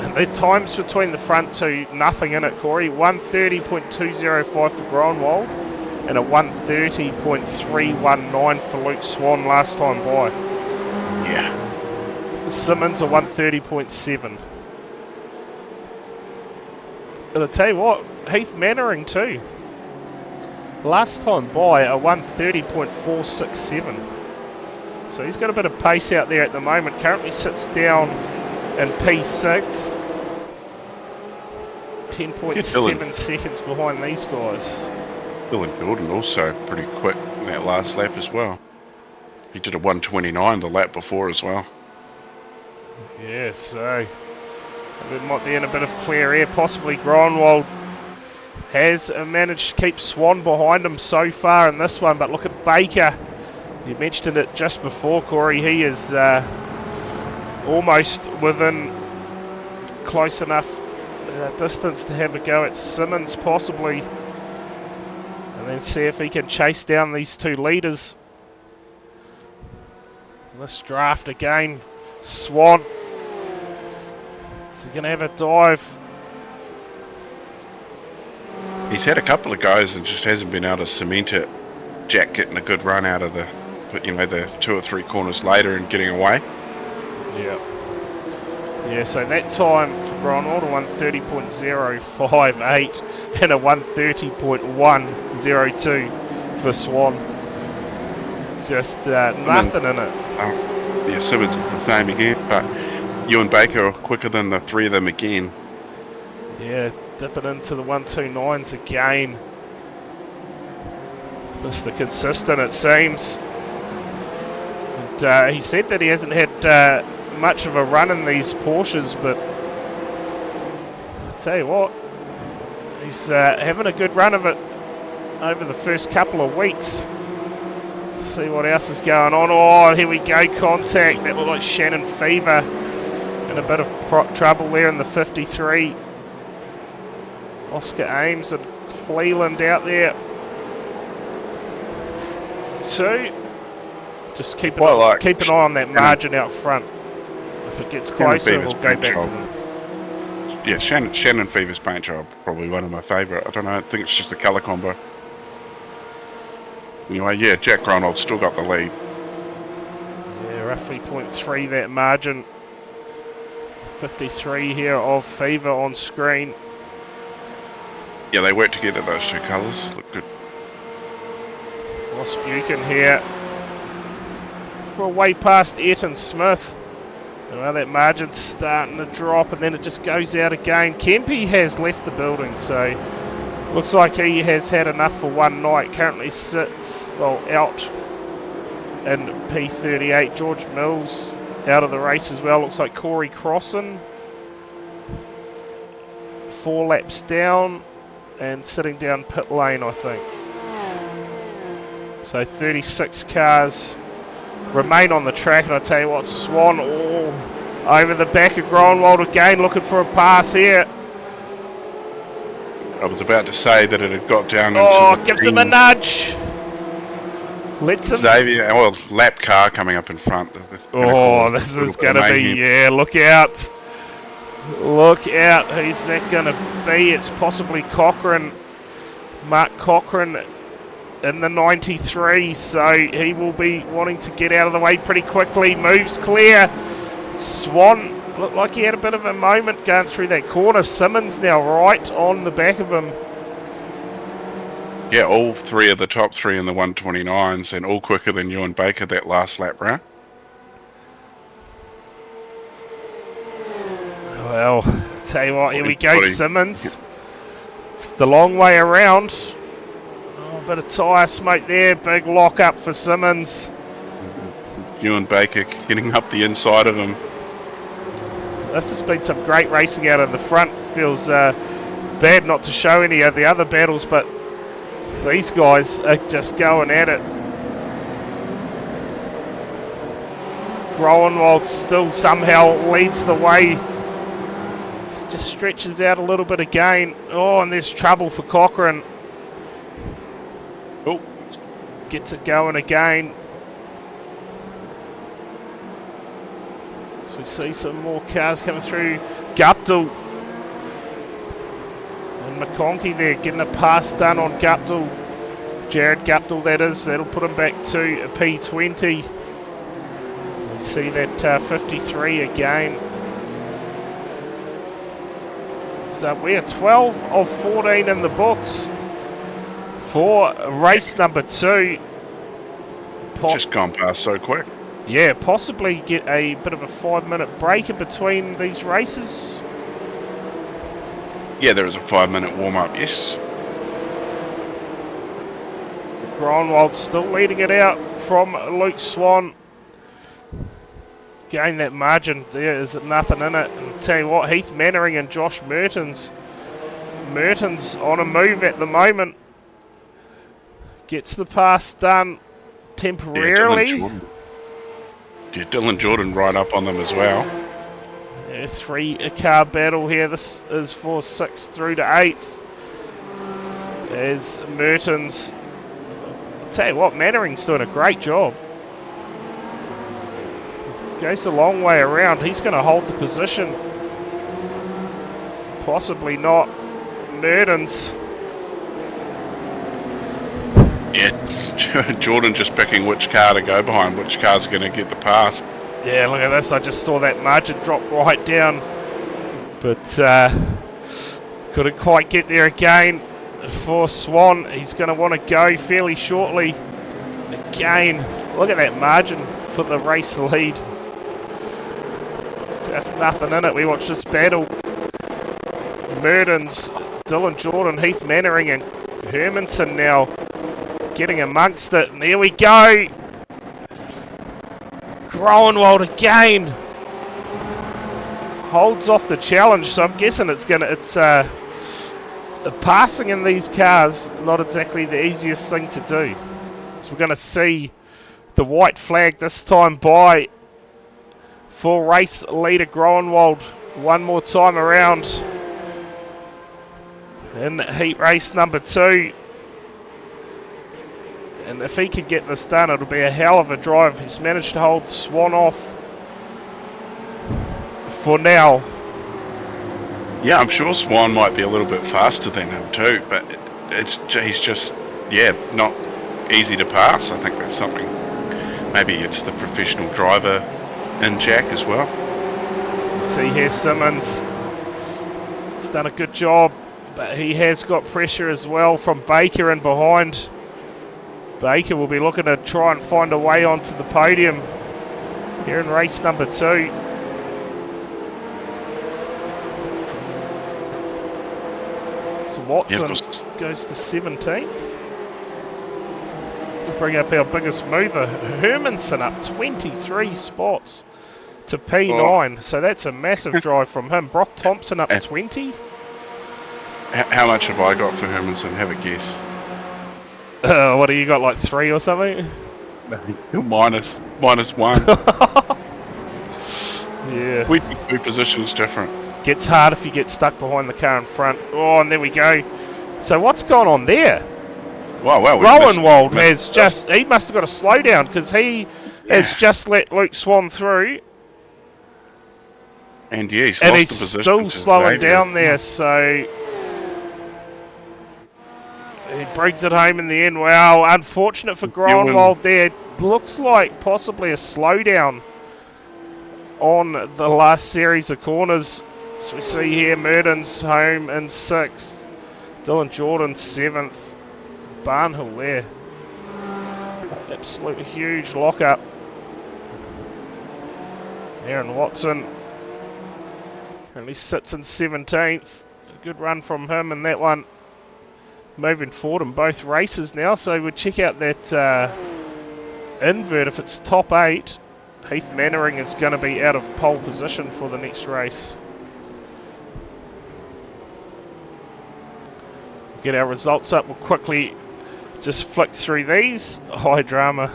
And the times between the front two, nothing in it, Corey. 1:30.205 for Groenewald and a 1:30.319 for Luke Swan last time by. Yeah. Simmons a 1:30.7. And I'll tell you what, Heath Mannering too. Last time by a 1:30.467. So he's got a bit of pace out there at the moment. Currently sits down in P6. 10.7 seconds behind these guys. Dylan Gordon also pretty quick in that last lap as well. He did a 1:29 the lap before as well. Yeah, so we might be in a bit of clear air. Possibly Groenewald has managed to keep Swan behind him so far in this one, but look at Baker. You mentioned it just before, Corey. He is almost within close enough distance to have a go at Simmons possibly, and then see if he can chase down these two leaders. This draft again, Swan. Is he going to have a dive? He's had a couple of goes and just hasn't been able to cement it. Jack getting a good run out of the 2 or 3 corners later and getting away. Yeah. Yeah, so that time for Groenewald, a 1:30.058 and a 1:30.102 for Swan. Just nothing in it. Yeah, Simmons the same again, but Ewan Baker are quicker than the three of them again. Yeah, dipping into the 1:29s again. Mr. Consistent, it seems. And he said that he hasn't had much of a run in these Porsches, but I'll tell you what, he's having a good run of it over the first couple of weeks. Let's see what else is going on. Oh, here we go, contact. That looked like Shannon Fever in a bit of trouble there in the 53. Oscar Ames and Cleland out there. So, just keep an eye on that margin out front. If it gets closer, we'll go back to them. Yeah, Shannon Fever's paint job, probably one of my favourite. I don't know, I think it's just a colour combo. Anyway, yeah, Jack Groenewald's still got the lead. Yeah, roughly 0.3 that margin. 53 here of Fever on screen. Yeah, they work together, those two colours. Look good. Ross Buchan here for a way past Ayrton Smith. Well, that margin's starting to drop, and then it just goes out again. Kempe has left the building, so looks like he has had enough for one night. Currently sits, well, out in P38. George Mills out of the race as well. Looks like Corey Crossan 4 laps down and sitting down pit lane, I think. So 36 cars remain on the track, and I tell you what, Swan all over the back of Groenewald again, looking for a pass here. I was about to say that it had got down into the gives him a nudge. Lets him. Xavier, well, lap car coming up in front. Oh, this is going to be, yeah, look out. Look out, who's that going to be? It's possibly Cochrane. Mark Cochrane in the 93, so he will be wanting to get out of the way pretty quickly. Moves clear. Swan looked like he had a bit of a moment going through that corner. Simmons now right on the back of him. Yeah, all three of the top three in the 129s, and all quicker than Ewan Baker that last lap round. Well, tell you what, here we go, Simmons. It's the long way around. Oh, a bit of tyre smoke there. Big lock up for Simmons. Ewan Baker getting up the inside of him. This has been some great racing out of the front. Feels bad not to show any of the other battles, but these guys are just going at it. Groenewald still somehow leads the way. Just stretches out a little bit again. Oh, and there's trouble for Cochrane. Oh, gets it going again. So we see some more cars coming through. Guptill and McConkey there getting a pass done on Guptill. Jared Guptill, that is. That'll put him back to a P20. We see that 53 again. So we are 12 of 14 in the books for race number 2. Just gone past so quick. Yeah, possibly get a bit of a 5-minute break in between these races. Yeah, there was a 5-minute warm-up, yes. Groenewald still leading it out from Luke Swan. Gain that margin, there is nothing in it. And tell you what, Heath Mannering and Josh Mertens. Mertens on a move at the moment. Gets the pass done temporarily. Yeah, Dylan Jordan right up on them as well. Yeah, 3-car battle here. This is for 6th through to 8th. As Mertens, I'll tell you what, Mannering's doing a great job. Goes a long way around. He's going to hold the position. Possibly not. Mertens. Yeah, Jordan just picking which car to go behind, which car's going to get the pass. Yeah, look at this. I just saw that margin drop right down. But couldn't quite get there again for Swan. He's going to want to go fairly shortly. Again, look at that margin for the race lead. Just nothing in it. We watch this battle. Mertens, Dylan Jordan, Heath Mannering and Hermanson now getting amongst it. And there we go. Groenewald again holds off the challenge. So I'm guessing it's the passing in these cars not exactly the easiest thing to do. So we're going to see the white flag this time by for race leader Groenewald one more time around in heat race number 2. And if he could get this done, it'll be a hell of a drive. He's managed to hold Swan off for now. Yeah, I'm sure Swan might be a little bit faster than him too, but he's just, yeah, not easy to pass. I think that's something. Maybe it's the professional driver in Jack as well. See here, Simmons has done a good job, but he has got pressure as well from Baker in behind. Baker will be looking to try and find a way onto the podium here in race number 2. So Watson goes to 17th. We'll bring up our biggest mover, Hermanson, up 23 spots to P9. So that's a massive drive from him. Brock Thompson up 20. How much have I got for Hermanson? Have a guess. What do you got, like 3 or something? Minus 1. Yeah. We think 2 positions different. Gets hard if you get stuck behind the car in front. Oh, and there we go. So what's gone on there? Well, Rowanwald has just... He must have got a slowdown because he has just let Luke Swan through. And yeah, he's still slowing down there, so... He brings it home in the end. Wow, unfortunate for Groenewald there. Looks like possibly a slowdown on the last series of corners. So we see here Murden's home in 6th. Dylan Jordan 7th. Barnhill there. Absolutely huge lock-up. Aaron Watson currently sits in 17th. A good run from him in that one. Moving forward in both races now, so we'll check out that invert. If it's top 8, Heath Mannering is going to be out of pole position for the next race. Get our results up. We'll quickly just flick through these. High drama.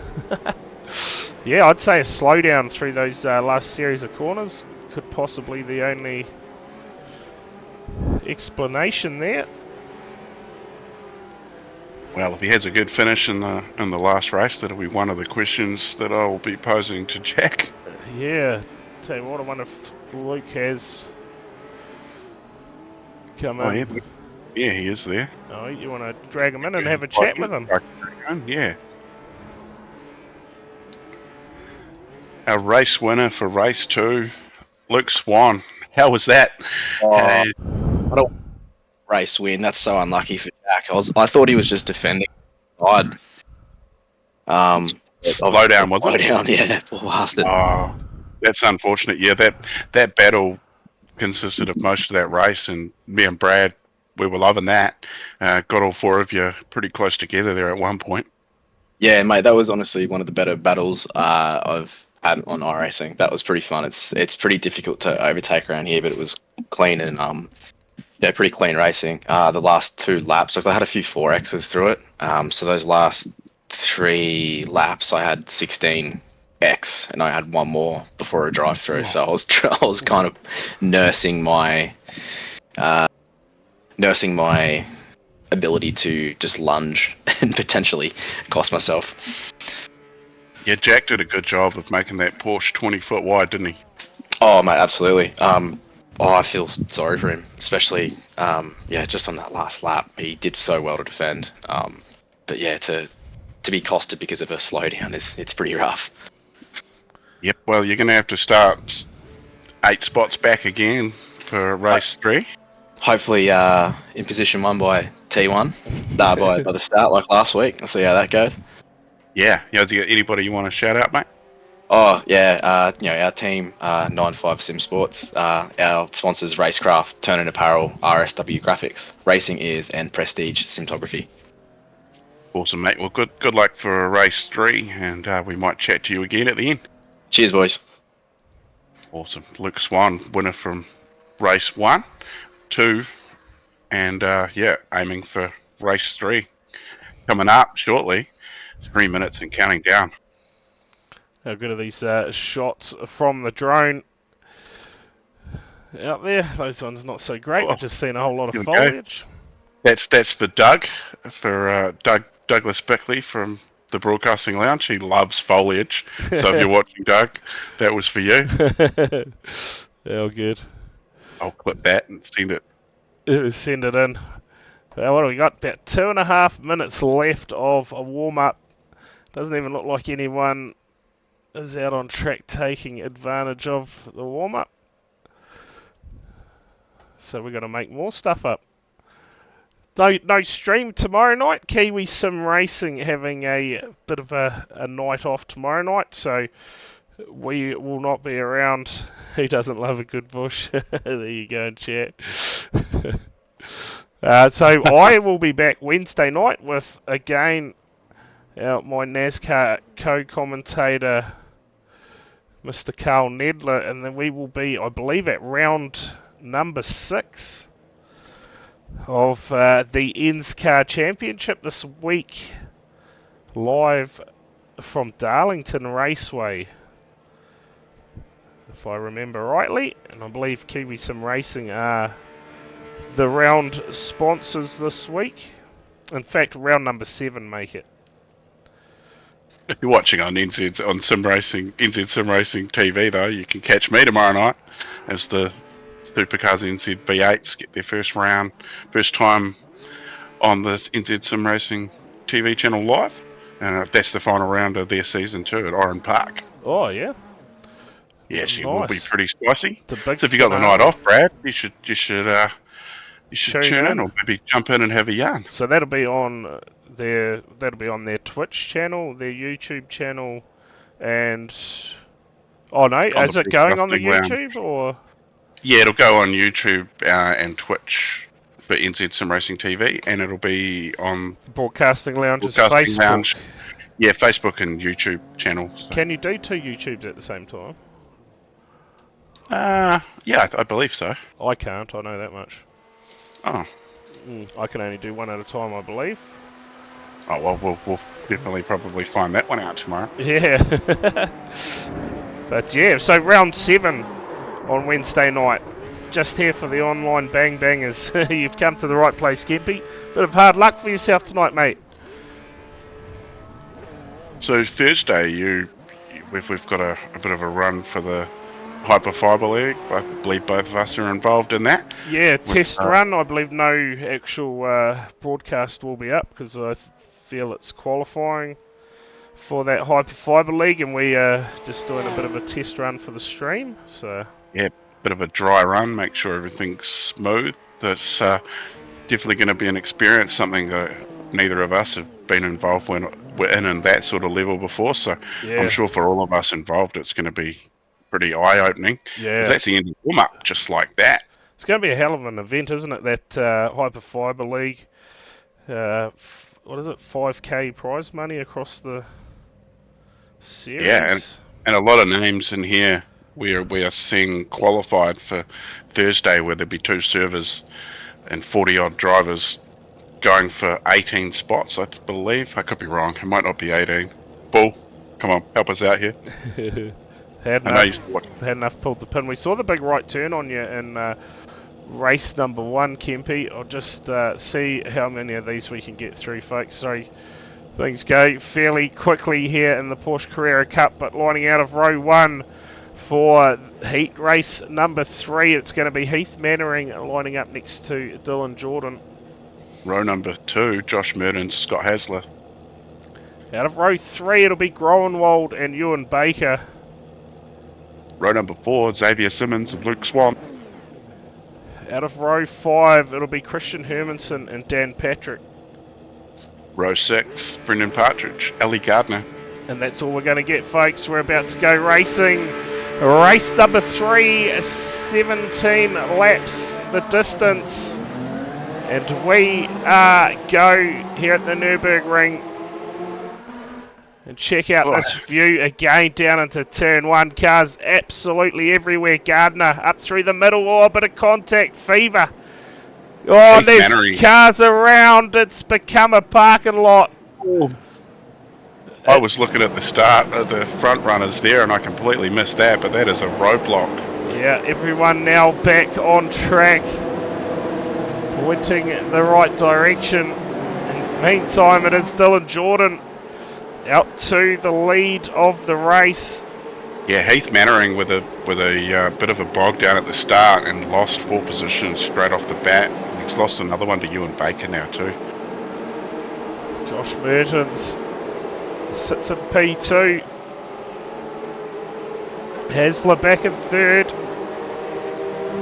Yeah, I'd say a slowdown through those last series of corners. Could possibly the only explanation there. Well, if he has a good finish in the last race, that'll be one of the questions that I'll be posing to Jack. Yeah, tell you what, I wonder if Luke has come in. Yeah, he is there. Oh, you want to drag him in and have a chat with him? Yeah. Our race winner for race 2, Luke Swan. How was that? I don't race win. That's so unlucky for Jack. I thought he was just defending. Slowdown, was it? Slowdown, yeah. Poor bastard. Oh, that's unfortunate. Yeah, that battle consisted of most of that race, and me and Brad, we were loving that. Got all 4 of you pretty close together there at one point. Yeah, mate, that was honestly one of the better battles I've had on iRacing. That was pretty fun. It's pretty difficult to overtake around here, but it was clean and pretty clean racing. The last 2 laps, I had a few 4Xs through it. So those last 3 laps, I had 16X, and I had 1 more before a drive-through. So I was kind of nursing my ability to just lunge and potentially cost myself. Yeah, Jack did a good job of making that Porsche 20 foot wide, didn't he? Oh, mate, absolutely. I feel sorry for him, especially, just on that last lap. He did so well to defend. But yeah, to be costed because of a slowdown it's pretty rough. Yep, well, you're going to have to start 8 spots back again for race 3. Hopefully in position 1 by T1, by the start like last week. I'll see how that goes. Yeah, anybody you want to shout out, mate? Oh yeah, our team, 95 Sim Sports, our sponsors Racecraft, Turn & Apparel, RSW Graphics, Racing Ears, and Prestige Cinematography. Awesome, mate. Well, good luck for race 3, and we might chat to you again at the end. Cheers, boys. Awesome. Luke Swan, winner from race 1, 2, and aiming for race 3. Coming up shortly, 3 minutes and counting down. How good are these shots from the drone out there? Those ones not so great. I've just seen a whole lot of foliage. That's for Doug, Douglas Bickley from the Broadcasting Lounge. He loves foliage. So if you're watching, Doug, that was for you. Oh, good. I'll clip that and send it. Send it in. Well, what do we got? About 2.5 minutes left of a warm-up Doesn't even look like anyone is out on track taking advantage of the warm-up. So we're going to make more stuff up. No stream tomorrow night. Kiwi Sim Racing having a bit of a night off tomorrow night, so we will not be around. Who doesn't love a good bush? There you go, chat. So I will be back Wednesday night with, again, my NASCAR co-commentator, Mr. Carl Nedler, and then we will be, I believe, at round number 6 of the NSCAR Championship this week, live from Darlington Raceway, if I remember rightly, and I believe Kiwi Sim Racing are the round sponsors this week. In fact, round number 7 make it. If you're watching on NZ Sim Racing TV, though, you can catch me tomorrow night as the Supercars NZ V8s get their first time on the NZ Sim Racing TV channel live, and that's the final round of their season 2 at Oran Park. Oh yeah. Yeah, Nice. it will be pretty spicy. It's a big So if you got the finale. night off, Brad, you should tune in, or maybe jump in and have a yarn. So that'll be on their Twitch channel, their YouTube channel, and is it going on the YouTube or? Yeah, it'll go on YouTube and Twitch for NZ Sim Racing TV, and it'll be on Broadcasting Lounge's Broadcasting Facebook. Lounge. Yeah, Facebook and YouTube channel. So. Can you do 2 YouTubes at the same time? Yeah, I believe so. I can't, I know that much. Oh. I can only do one at a time, I believe. Oh, well, we'll definitely probably find that one out tomorrow. Yeah. But yeah, so round 7 on Wednesday night. Just here for the online bang bangers. You've come to the right place, Kempy. Bit of hard luck for yourself tonight, mate. So Thursday, we've got a bit of a run for the Hyperfiber League. I believe both of us are involved in that. Yeah, test run. I believe no actual broadcast will be up because I feel it's qualifying for that Hyperfiber League, and we are just doing a bit of a test run for the stream. So yeah, bit of a dry run. Make sure everything's smooth. That's definitely going to be an experience. Something that neither of us have been involved when we're in that sort of level before. So yeah. I'm sure for all of us involved, it's going to be pretty eye-opening. Yeah, 'cause that's the end of the warm-up, just like that. It's going to be a hell of an event, isn't it? That Hyperfiber League. What is it? 5k prize money across the series. Yeah, and a lot of names in here we are seeing qualified for Thursday, where there'll be 2 servers and 40-odd drivers going for 18 spots, I believe. I could be wrong. It might not be 18. Bull, come on, help us out here. Had enough pulled the pin. We saw the big right turn on you in race number 1, Kempy. I'll just see how many of these we can get through, folks. So things go fairly quickly here in the Porsche Carrera Cup, but lining out of row 1 for heat race number 3, it's going to be Heath Mannering lining up next to Dylan Jordan. Row number 2, Josh Mertens, Scott Hasler. Out of row 3, it'll be Groenwald and Ewan Baker. Row number 4, Xavier Simmons and Luke Swan. Out of row 5, it'll be Christian Hermanson and Dan Patrick. Row 6, Brendan Partridge, Ellie Gardner. And that's all we're going to get, folks. We're about to go racing. Race number 3, 17 laps the distance. And we go here at the Nurburgring. And check out this view again down into turn 1. Cars absolutely everywhere. Gardner up through the middle. Oh, a bit of contact. Fever. Oh, there's cars around. It's become a parking lot. Oh. I was looking at the start of the front runners there, and I completely missed that, but that is a roadblock. Yeah, everyone now back on track, pointing the right direction. In the meantime, it is Dylan Jordan out to the lead of the race. Yeah, Heath Mannering with a bit of a bog down at the start and lost 4 positions straight off the bat. He's lost another one to Ewan Baker now too. Josh Mertens sits in P2. Hasler back in third.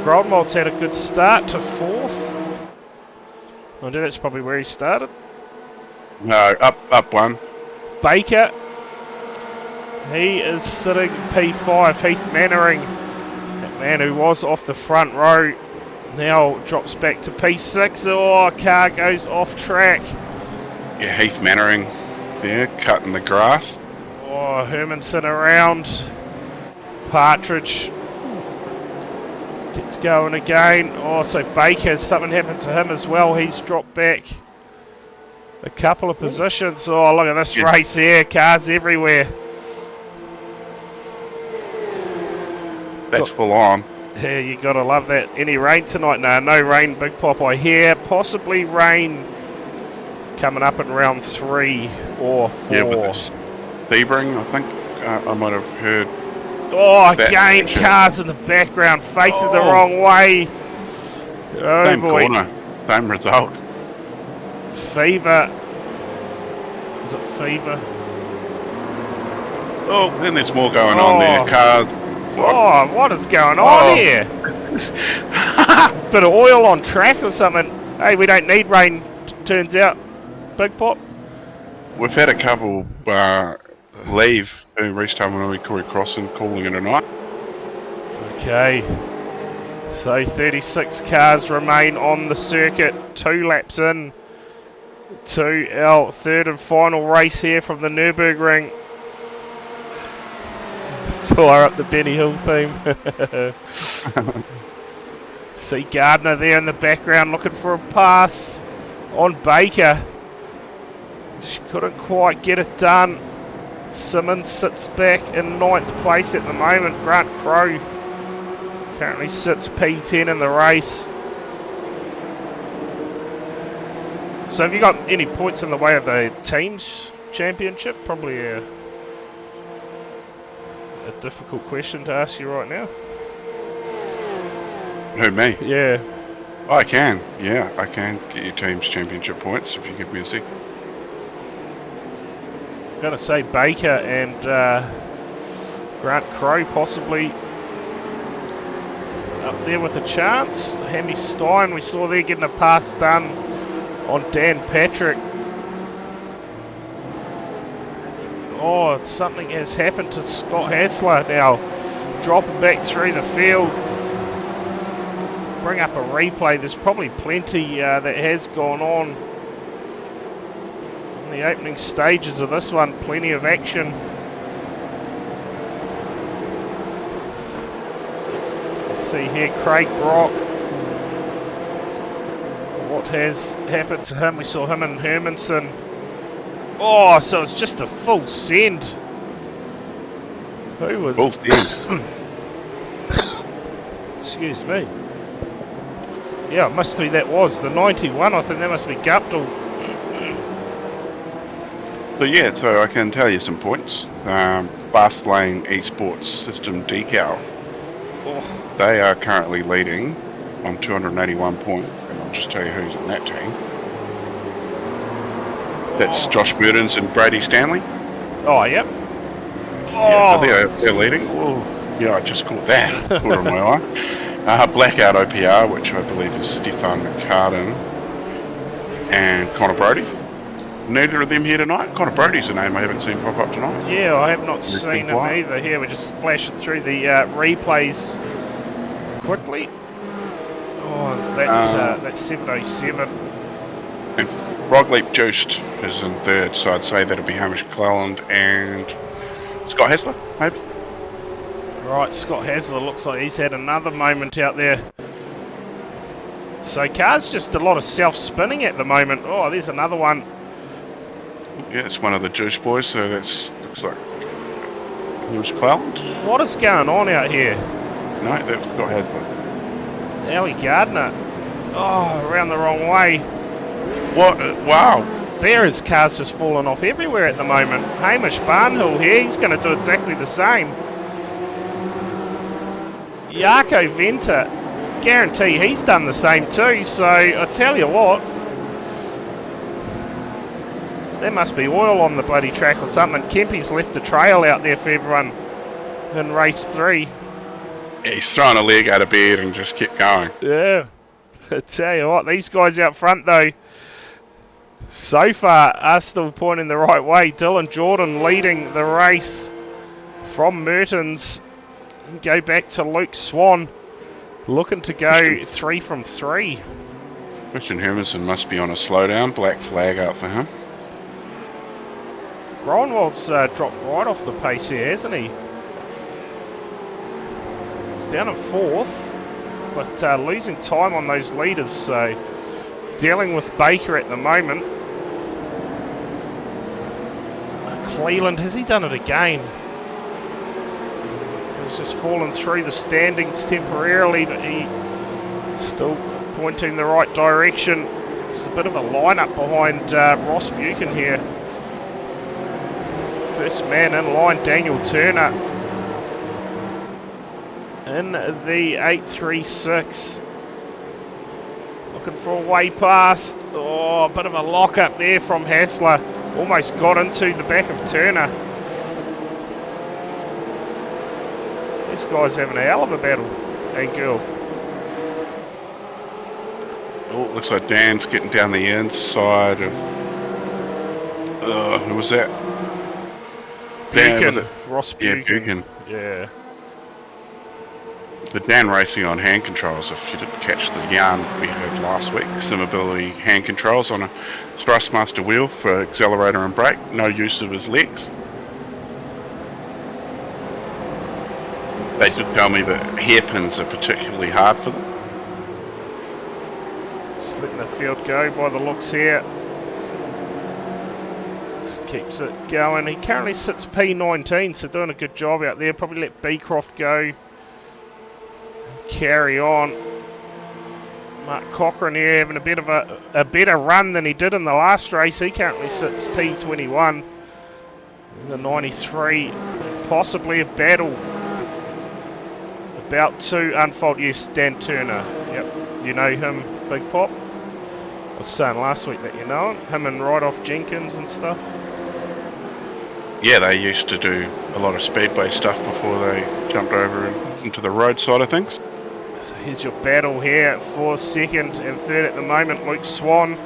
Grolmold's had a good start to fourth. I think that's probably where he started. No, up one. Baker, he is sitting P5. Heath Mannering, that man who was off the front row, now drops back to P6. Oh, car goes off track. Yeah, Heath Mannering there, cutting the grass. Oh, Hermanson around. Partridge gets going again. Oh, so Baker, something happened to him as well. He's dropped back a couple of positions. Oh, look at this race here. Cars everywhere. That's full on. Yeah, you gotta love that. Any rain tonight? No rain, Big Pop. I hear possibly rain coming up in round 3 or 4. Yeah, with this Sebring, I think I might have heard. Oh, again, cars in the background facing the wrong way. Oh, same boy. corner, same result. Fever. Is it Fever? Oh, then there's more going on there. Cars. Oh, what is going on here? Bit of oil on track or something. Hey, we don't need rain, turns out. Big Pop. We've had a couple leave in Reese Terminal Corey Crossing, calling it a night. Okay. So 36 cars remain on the circuit. 2 laps in to our third and final race here from the Nurburgring. Fire up the Benny Hill theme. See Gardner there in the background looking for a pass on Baker. She couldn't quite get it done. Simmons sits back in 9th place at the moment. Grant Crowe currently sits P10 in the race. So have you got any points in the way of the teams championship? Probably a difficult question to ask you right now. Who, me? Yeah. I can. Yeah, I can get your team's championship points if you give me a sec. I'm going to say Baker and Grant Crowe possibly up there with a chance. Hammy Stein, we saw there getting a pass done on Dan Patrick. Oh, something has happened to Scott Hasler now. Dropping back through the field. Bring up a replay. There's probably plenty that has gone on in the opening stages of this one. Plenty of action. See here, Craig Brock. What has happened to him? We saw him and Hermanson. Oh, so it's just a full send. Who was full send? Excuse me. Yeah, it must be that was the 91. I think that must be Guptill. So yeah, so I can tell you some points. Fast Lane Esports System Decal. Oh. They are currently leading on 281 points, and I'll just tell you who's in that team. That's Josh Burdens and Brady Stanley. Oh, yep. Yeah, so they're leading. Oh, yeah, I just caught that. Caught it on my eye. Blackout OPR, which I believe is Stefan McCartan and Connor Brody. Neither of them here tonight. Connor Brody's a name I haven't seen pop up tonight. Yeah, I have not seen him either. Here, we're just flashing through the replays quickly. Oh, that's 707. And Frogleap Juiced is in third, so I'd say that'd be Hamish Cleland and Scott Hasler, maybe. Right, Scott Hasler looks like he's had another moment out there. So cars just a lot of self-spinning at the moment. Oh, there's another one. Yeah, it's one of the Juice boys, so that's looks like Hamish Cleland. What is going on out here? No, that's Scott Hasler. Ellie Gardner. Oh, around the wrong way. What? Wow. There his car's just falling off everywhere at the moment. Hamish Barnhill here, he's going to do exactly the same. Jarko Venter, guarantee he's done the same too, so I tell you what. There must be oil on the bloody track or something. Kempy's left a trail out there for everyone in race 3. Yeah, he's throwing a leg out of bed and just kept going. Yeah. I tell you what, these guys out front though, so far are still pointing the right way. Dylan Jordan leading the race from Mertens. Go back to Luke Swan, looking to go 3 from 3. Christian Hermanson must be on a slowdown. Black flag out for him. Gronwald's dropped right off the pace here, hasn't he? It's down in 4th, but losing time on those leaders, so dealing with Baker at the moment. Cleland, has he done it again? He's just fallen through the standings temporarily, but he still pointing the right direction. It's a bit of a lineup behind Ross Buchan here. First man in line, Daniel Turner in the 836. Looking for a way past. Oh, a bit of a lock up there from Hassler. Almost got into the back of Turner. This guy's having a hell of a battle. And girl. Oh, looks like Dan's getting down the inside of... who was that? Buchan. Dan, Ross Buchan. Yeah, Buchan. Yeah. But Dan racing on hand controls, if you didn't catch the yarn we heard last week. Simability hand controls on a Thrustmaster wheel for accelerator and brake. No use of his legs. They did tell me that hairpins are particularly hard for them. Just letting the field go by the looks here. Just keeps it going. He currently sits P19, so doing a good job out there. Probably let Beecroft go. Carry on. Mark Cochrane here having a bit of a better run than he did in the last race. He currently sits P21. The 93, possibly a battle about to unfold. Yes, Dan Turner. Yep, you know him, Big Pop. I was saying last week that you know him and Right-Off Jenkins and stuff. Yeah, they used to do a lot of speedway stuff before they jumped over into the road side of things. So here's your battle here for second and third at the moment. Luke Swan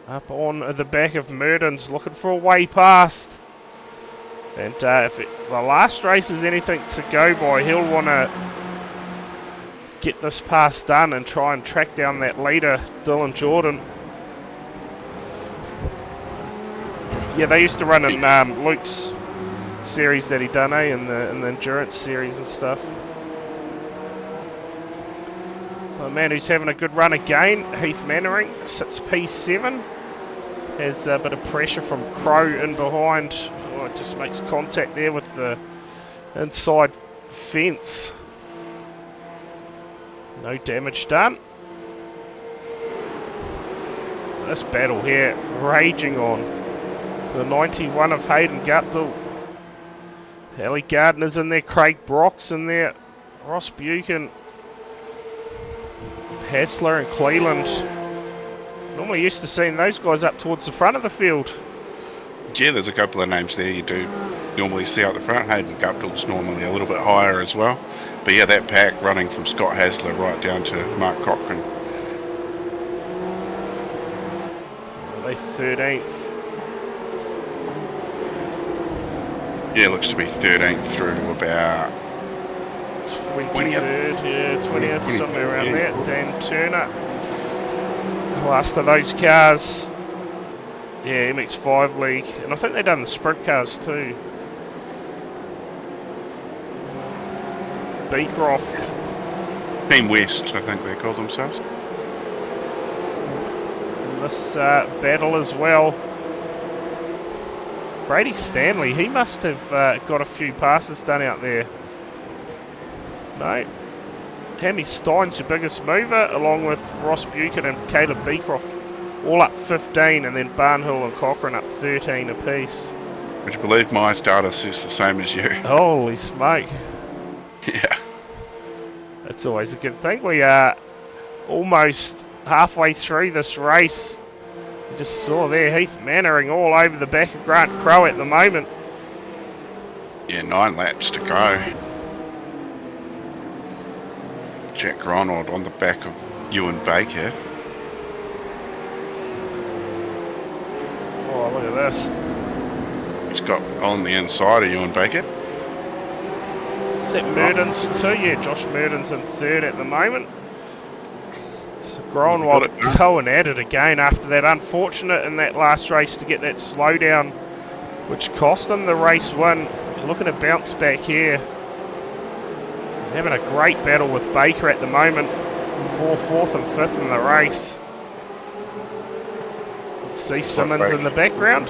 up on the back of Mertens, looking for a way past. And if the last race is anything to go by, he'll want to get this pass done and try and track down that leader, Dylan Jordan. Yeah, they used to run in Luke's series that he done, in the endurance series and stuff. The man who's having a good run again, Heath Mannering, sits P7. Has a bit of pressure from Crow in behind. Oh, it just makes contact there with the inside fence. No damage done. This battle here raging on. The 91 of Hayden Guptill. Ali Gardner's in there, Craig Brock's in there, Ross Buchan, Hassler and Cleland. Normally used to seeing those guys up towards the front of the field. Yeah, there's a couple of names there you do normally see out the front. Hayden Guptill's normally a little bit higher as well. But yeah, that pack running from Scott Hassler right down to Mark Cochrane. Are they 13th? Yeah, looks to be 13th through to about 23rd, yeah, 20th, somewhere around there. Dan Turner. Last of those cars. Yeah, MX5 League. And I think they've done the sprint cars too. Beecroft. Team West, I think they call themselves. And this battle as well. Brady Stanley, he must have got a few passes done out there. No. Hammy Stein's your biggest mover, along with Ross Buchan and Caleb Beecroft, all up 15, and then Barnhill and Cochrane up 13 apiece. Would you believe my status is the same as you? Holy smoke. Yeah. That's always a good thing. We are almost halfway through this race. You just saw there Heath Mannering all over the back of Grant Crowe at the moment. Yeah, 9 laps to go. Jack Ronald on the back of Ewan Baker. Oh, look at this. He's got on the inside of Ewan Baker. Is that Murdens too? Yeah, Josh Murdens in third at the moment. So Groenewald Cohen added again after that unfortunate in that last race to get that slowdown, which cost him the race win. Looking to bounce back here. Having a great battle with Baker at the moment for 4th and 5th in the race. Let's see Simmons in the background.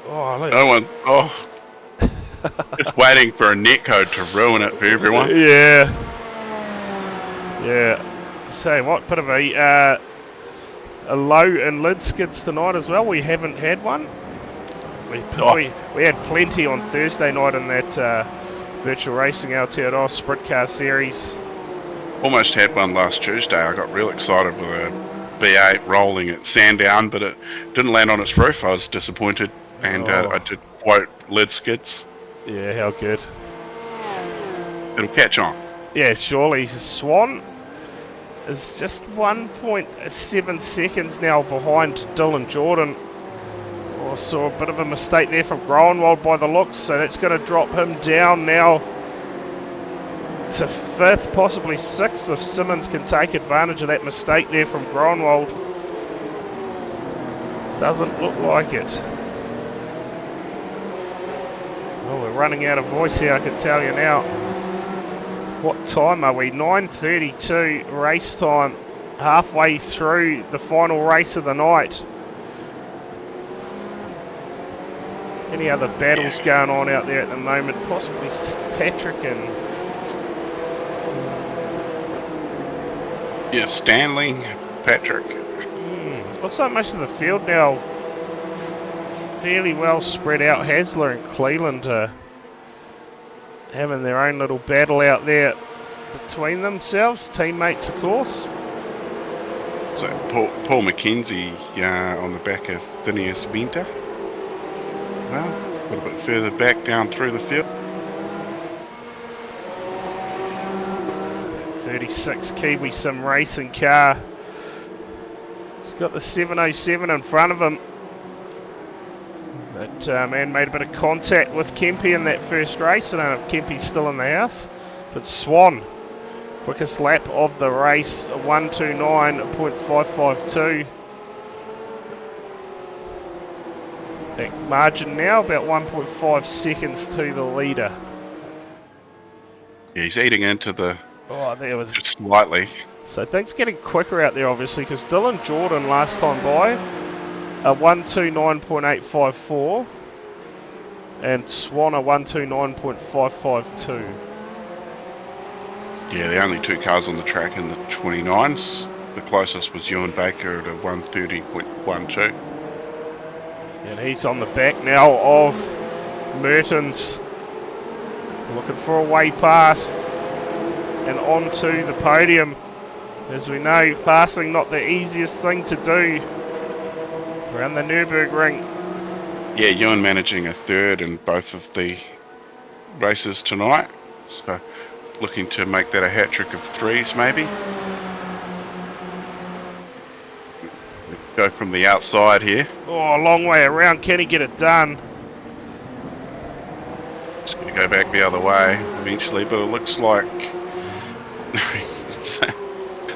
Oh, look. No one. Oh. Just waiting for a netcode to ruin it for everyone. Yeah. Yeah. So what, bit of a low in lid skids tonight as well. We haven't had one. We had plenty on Thursday night in that virtual racing Aotearoa Sprint Car Series. Almost had one last Tuesday. I got real excited with a V8 rolling at Sandown, but it didn't land on its roof. I was disappointed, and I did quote lid skids. Yeah, how good. It'll catch on. Yeah, surely. Swan is just 1.7 seconds now behind Dylan Jordan. Oh, saw a bit of a mistake there from Groenewald by the looks, so that's going to drop him down now to 5th, possibly 6th, if Simmons can take advantage of that mistake there from Groenewald. Doesn't look like it. Well, we're running out of voice here, I can tell you now. What time are we? 9:32 race time, halfway through the final race of the night. Any other battles going on out there at the moment? Possibly Patrick and... Yeah, Stanley, Patrick. Looks like most of the field now fairly well spread out. Hasler and Cleland are having their own little battle out there between themselves. Teammates, of course. So Paul McKenzie on the back of Phineas Venter. Well, a little bit further back down through the field. 36 Kiwi Sim racing car. He's got the 707 in front of him. But man made a bit of contact with Kempe in that first race. I don't know if Kempe's still in the house. But Swan, quickest lap of the race, 1:29.552. That margin now about 1.5 seconds to the leader. Yeah, he's eating into the... Oh, there was... Just slightly. So things getting quicker out there, obviously, because Dylan Jordan last time by, 1:29.854, and Swan a 1:29.552. Yeah, the only two cars on the track in the 29s. The closest was Ewan Baker at a 1:30.12. And he's on the back now of Mertens, looking for a way past and onto the podium. As we know, passing not the easiest thing to do around the Nurburgring. Yeah, Ewan managing a third in both of the races tonight. So looking to make that a hat-trick of threes, maybe. Go from the outside here. Oh, a long way around. Can he get it done? Just going to go back the other way eventually, but it looks like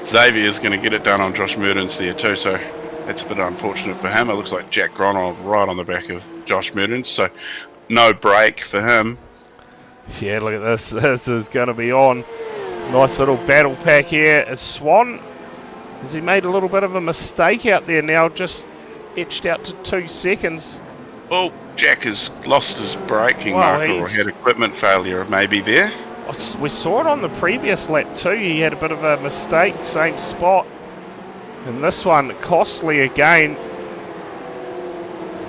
Xavier's going to get it done on Josh Murdens there too, so that's a bit unfortunate for him. It looks like Jack Groenewald right on the back of Josh Murdens, so no break for him. Yeah, look at this. This is going to be on. Nice little battle pack here. Is Swan, has he made a little bit of a mistake out there now? Just etched out to 2 seconds. Well, Jack has lost his braking marker or had equipment failure maybe there. We saw it on the previous lap too. He had a bit of a mistake, same spot. And this one, costly again.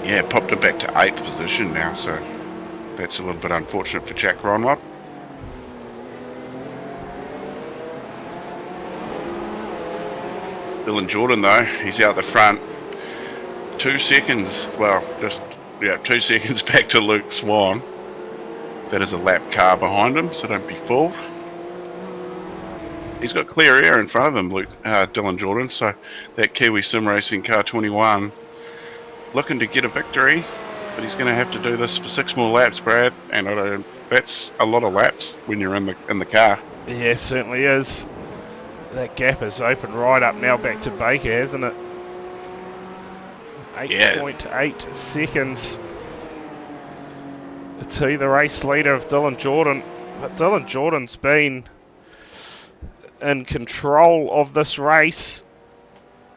Yeah, popped him back to 8th position now, so that's a little bit unfortunate for Jack Groenewald. Dylan Jordan, though, he's out the front. 2 seconds, well, just, 2 seconds back to Luke Swan. That is a lap car behind him, so don't be fooled. He's got clear air in front of him, Dylan Jordan, so that Kiwi Sim Racing car 21 looking to get a victory, but he's going to have to do this for 6 more laps, Brad, and that's a lot of laps when you're in the car. Yeah, certainly is. That gap is open right up now back to Baker, hasn't it? 8.8 seconds to the race leader of Dylan Jordan. But Dylan Jordan's been in control of this race.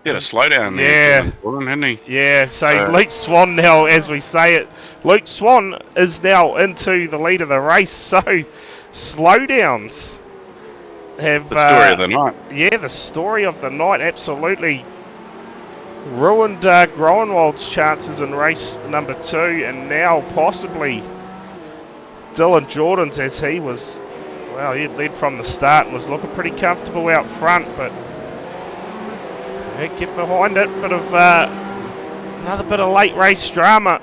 He had a slowdown there, Dylan Jordan, hadn't he? Yeah, so Luke Swan now, as we say it, Luke Swan is now into the lead of the race, so slowdowns have... The story of the night. Yeah, the story of the night, absolutely. Ruined Groenewald's chances in race number 2, and now possibly Dylan Jordan's, as he was, well, he led from the start and was looking pretty comfortable out front, but get behind it. Bit of another bit of late race drama.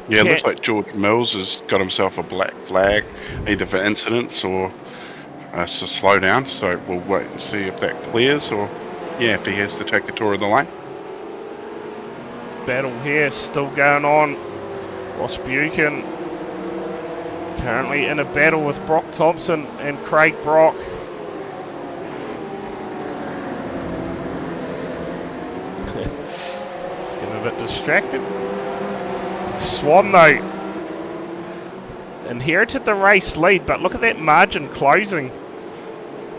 Yeah, it looks like George Mills has got himself a black flag, either for incidents or a slowdown, so we'll wait and see if that clears, or if he has to take a tour of the lane. Battle here still going on. Ross Buchan currently in a battle with Brock Thompson and Craig Brock. He's getting a bit distracted. Swan though inherited the race lead, but look at that margin closing.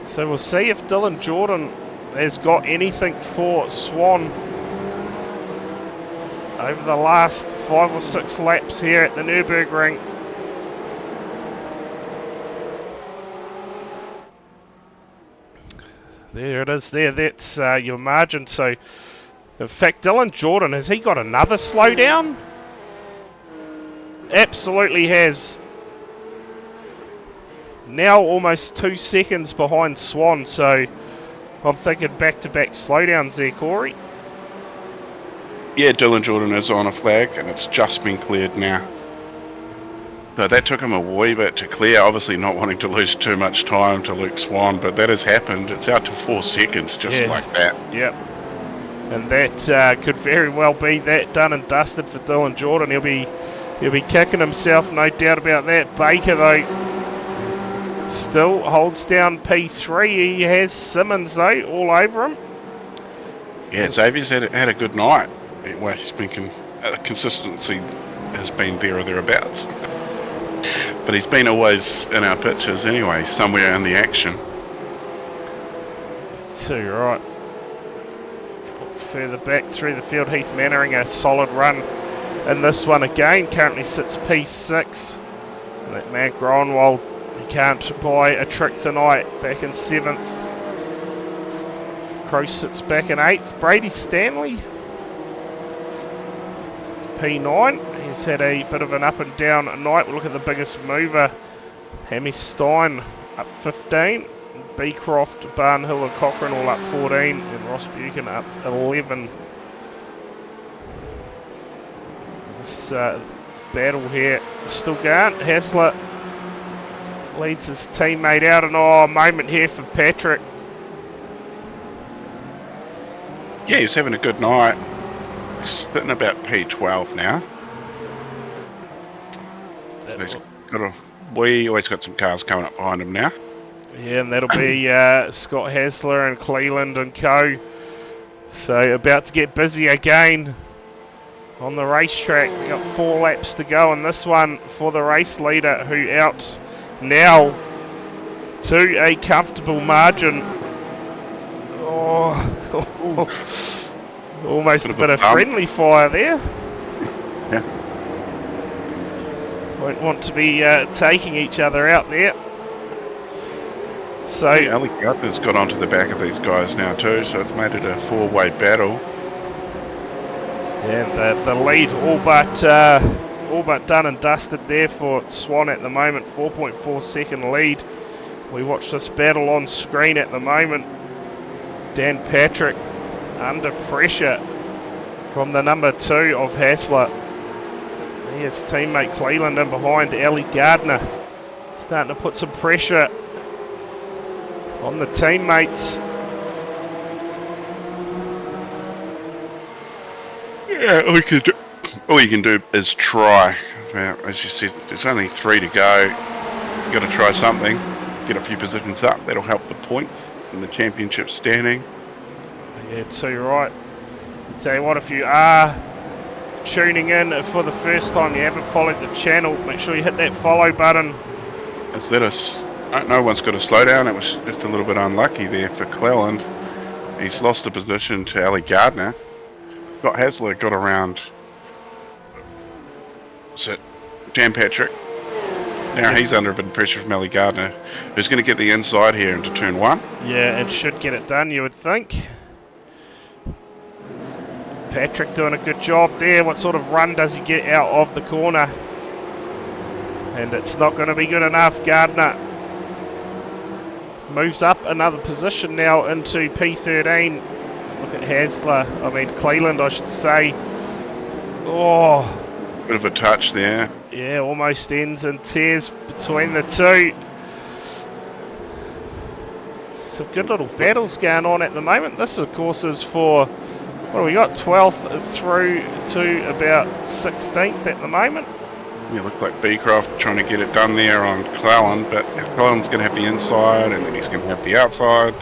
So we'll see if Dylan Jordan has got anything for Swan over the last 5 or 6 laps here at the Nurburgring. There it is there, that's your margin. So in fact, Dylan Jordan, has he got another slowdown? Absolutely has. Now almost 2 seconds behind Swan, so I'm thinking back-to-back slowdowns there, Corey. Yeah, Dylan Jordan is on a flag, and it's just been cleared now. So that took him a wee bit to clear, obviously not wanting to lose too much time to Luke Swan, but that has happened. It's out to 4 seconds, just like that. Yep. And that could very well be that done and dusted for Dylan Jordan. He'll be kicking himself, no doubt about that. Baker, though, still holds down P3. He has Simmons, though, all over him. Yeah, Xavier's had a good night. Well, he's been consistency has been there or thereabouts. But he's been always in our pictures anyway, somewhere in the action. Too right. Further back through the field, Heath Mannering, a solid run in this one again. Currently sits P6. And that man Groenewald, he can't buy a trick tonight, back in 7th. Crow sits back in 8th. Brady Stanley, P9. He's had a bit of an up and down night. We'll look at the biggest mover. Hammy Stein up 15. Beecroft, Barnhill and Cochrane all up 14. And Ross Buchan up 11. This battle here still going. Hassler leads his teammate out. And a moment here for Patrick. Yeah, he's having a good night. He's sitting about P12 now. We always got some cars coming up behind him now. Yeah, and that'll be Scott Hassler and Cleland and co. So about to get busy again on the racetrack. We've got 4 laps to go in this one for the race leader, who out now to a comfortable margin. Almost a bit of friendly fire there. Yeah. Won't want to be taking each other out there. So Ali Gardner's got onto the back of these guys now too, so it's made it a 4-way battle. Yeah, the lead all but done and dusted there for Swan at the moment. 4.4 second lead. We watch this battle on screen at the moment. Dan Patrick under pressure from the number 2 of Hassler. His teammate Cleland in behind. Ali Gardner starting to put some pressure on the teammates. Yeah, all you can do is try. Now, as you said, there's only 3 to go. You've got to try something. Get a few positions up. That'll help the points in the championship standing. Yeah, too right. Tell you what, if you are tuning in for the first time, you haven't followed the channel, make sure you hit that follow button. No one's got a slowdown. It was just a little bit unlucky there for Cleland. He's lost the position to Ali Gardner. Scott Hasler got around. What's it? Dan Patrick. Now he's under a bit of pressure from Ali Gardner, who's going to get the inside here into turn 1. Yeah, and should get it done, you would think. Patrick doing a good job there. What sort of run does he get out of the corner? And it's not going to be good enough. Gardner moves up another position now into P13. Look at Cleland, I should say. Oh, Bit of a touch there. yeah, almost ends in tears between the two. Some good little battles going on at the moment. This, of course, is for, what do we got, 12th through to about 16th at the moment. Yeah, looked like Beecroft trying to get it done there on Cleland, but Cleland's going to have the inside and then he's going to have the outside.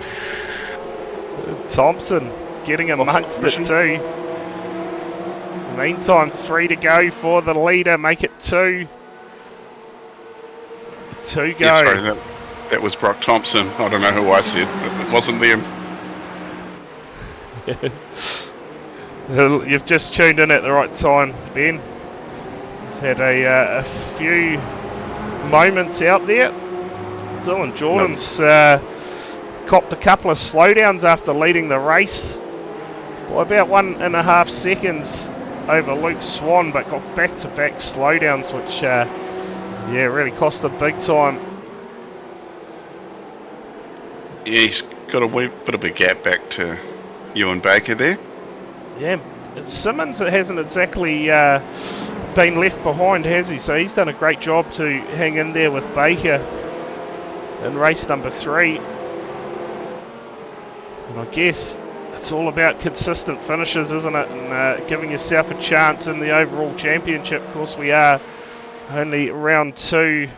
Thompson getting amongst it too. Meantime, 3 to go for the leader. Make it 2. 2 go. Yeah, sorry, that was Brock Thompson. I don't know who I said, but it wasn't them. You've just tuned in at the right time, Ben. Had a few moments out there. Dylan Jordan's copped a couple of slowdowns after leading the race by about 1.5 seconds over Luke Swan, but got back-to-back slowdowns, which really cost him big time. Yeah, he's got a wee bit of a gap back to Ewan Baker there. Yeah, Simmons hasn't exactly been left behind, has he? So he's done a great job to hang in there with Baker in race number 3. And I guess it's all about consistent finishes, isn't it? And giving yourself a chance in the overall championship. Of course, we are only round 2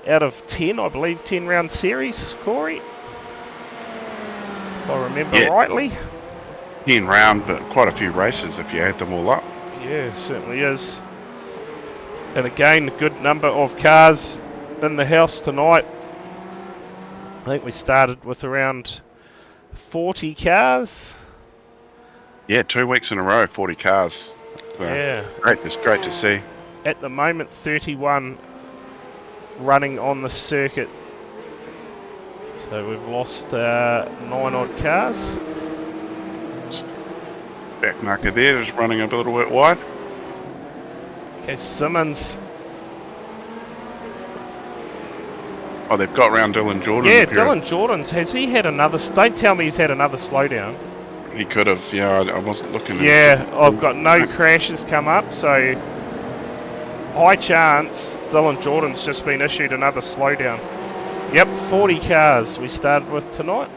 out of 10, I believe, 10-round series, Corey, if I remember rightly. 10 round, but quite a few races if you add them all up. Yeah, certainly is. And again, a good number of cars in the house tonight. I think we started with around 40 cars. Yeah, 2 weeks in a row, 40 cars. So Yeah. It's great to see. At the moment, 31 running on the circuit. So we've lost 9 odd cars. Back marker there, just running a little bit wide. Okay, Simmons. Oh, they've got round Dylan Jordan. Yeah, Dylan Jordan's. Has he had another... Don't tell me he's had another slowdown. He could have, yeah, I wasn't looking. Yeah, I've got no crashes come up, so high chance Dylan Jordan's just been issued another slowdown. Yep, 40 cars we started with tonight.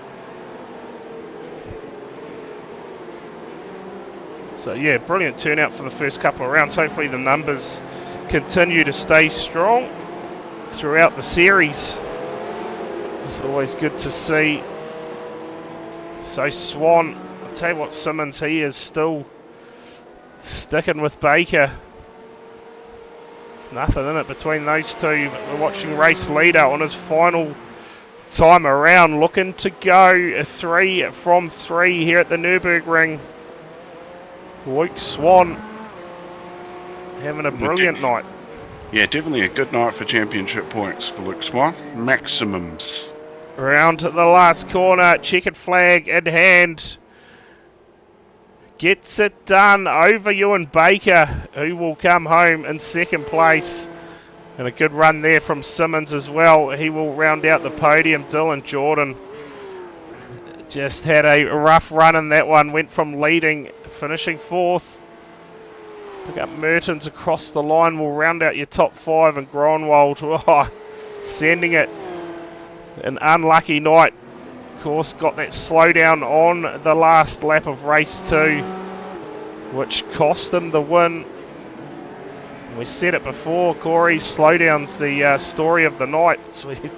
So yeah, brilliant turnout for the first couple of rounds. Hopefully the numbers continue to stay strong throughout the series. It's always good to see. So Swan, I'll tell you what, Simmons, he is still sticking with Baker. There's nothing in it between those two. But we're watching race leader on his final time around, looking to go 3 from 3 here at the Nurburgring. Luke Swan having a brilliant night. Yeah, definitely a good night for championship points for Luke Swan. Maximums. Round to the last corner, checkered flag in hand. Gets it done over Ewan Baker, who will come home in second place. And a good run there from Simmons as well. He will round out the podium. Dylan Jordan just had a rough run in that one. Went from leading, finishing 4th. Pick up Mertens across the line. We'll round out your top 5, and Gronwald, sending it. An unlucky night. Of course, got that slowdown on the last lap of race 2, which cost him the win. We said it before, Corey, slowdown's the story of the night. So bit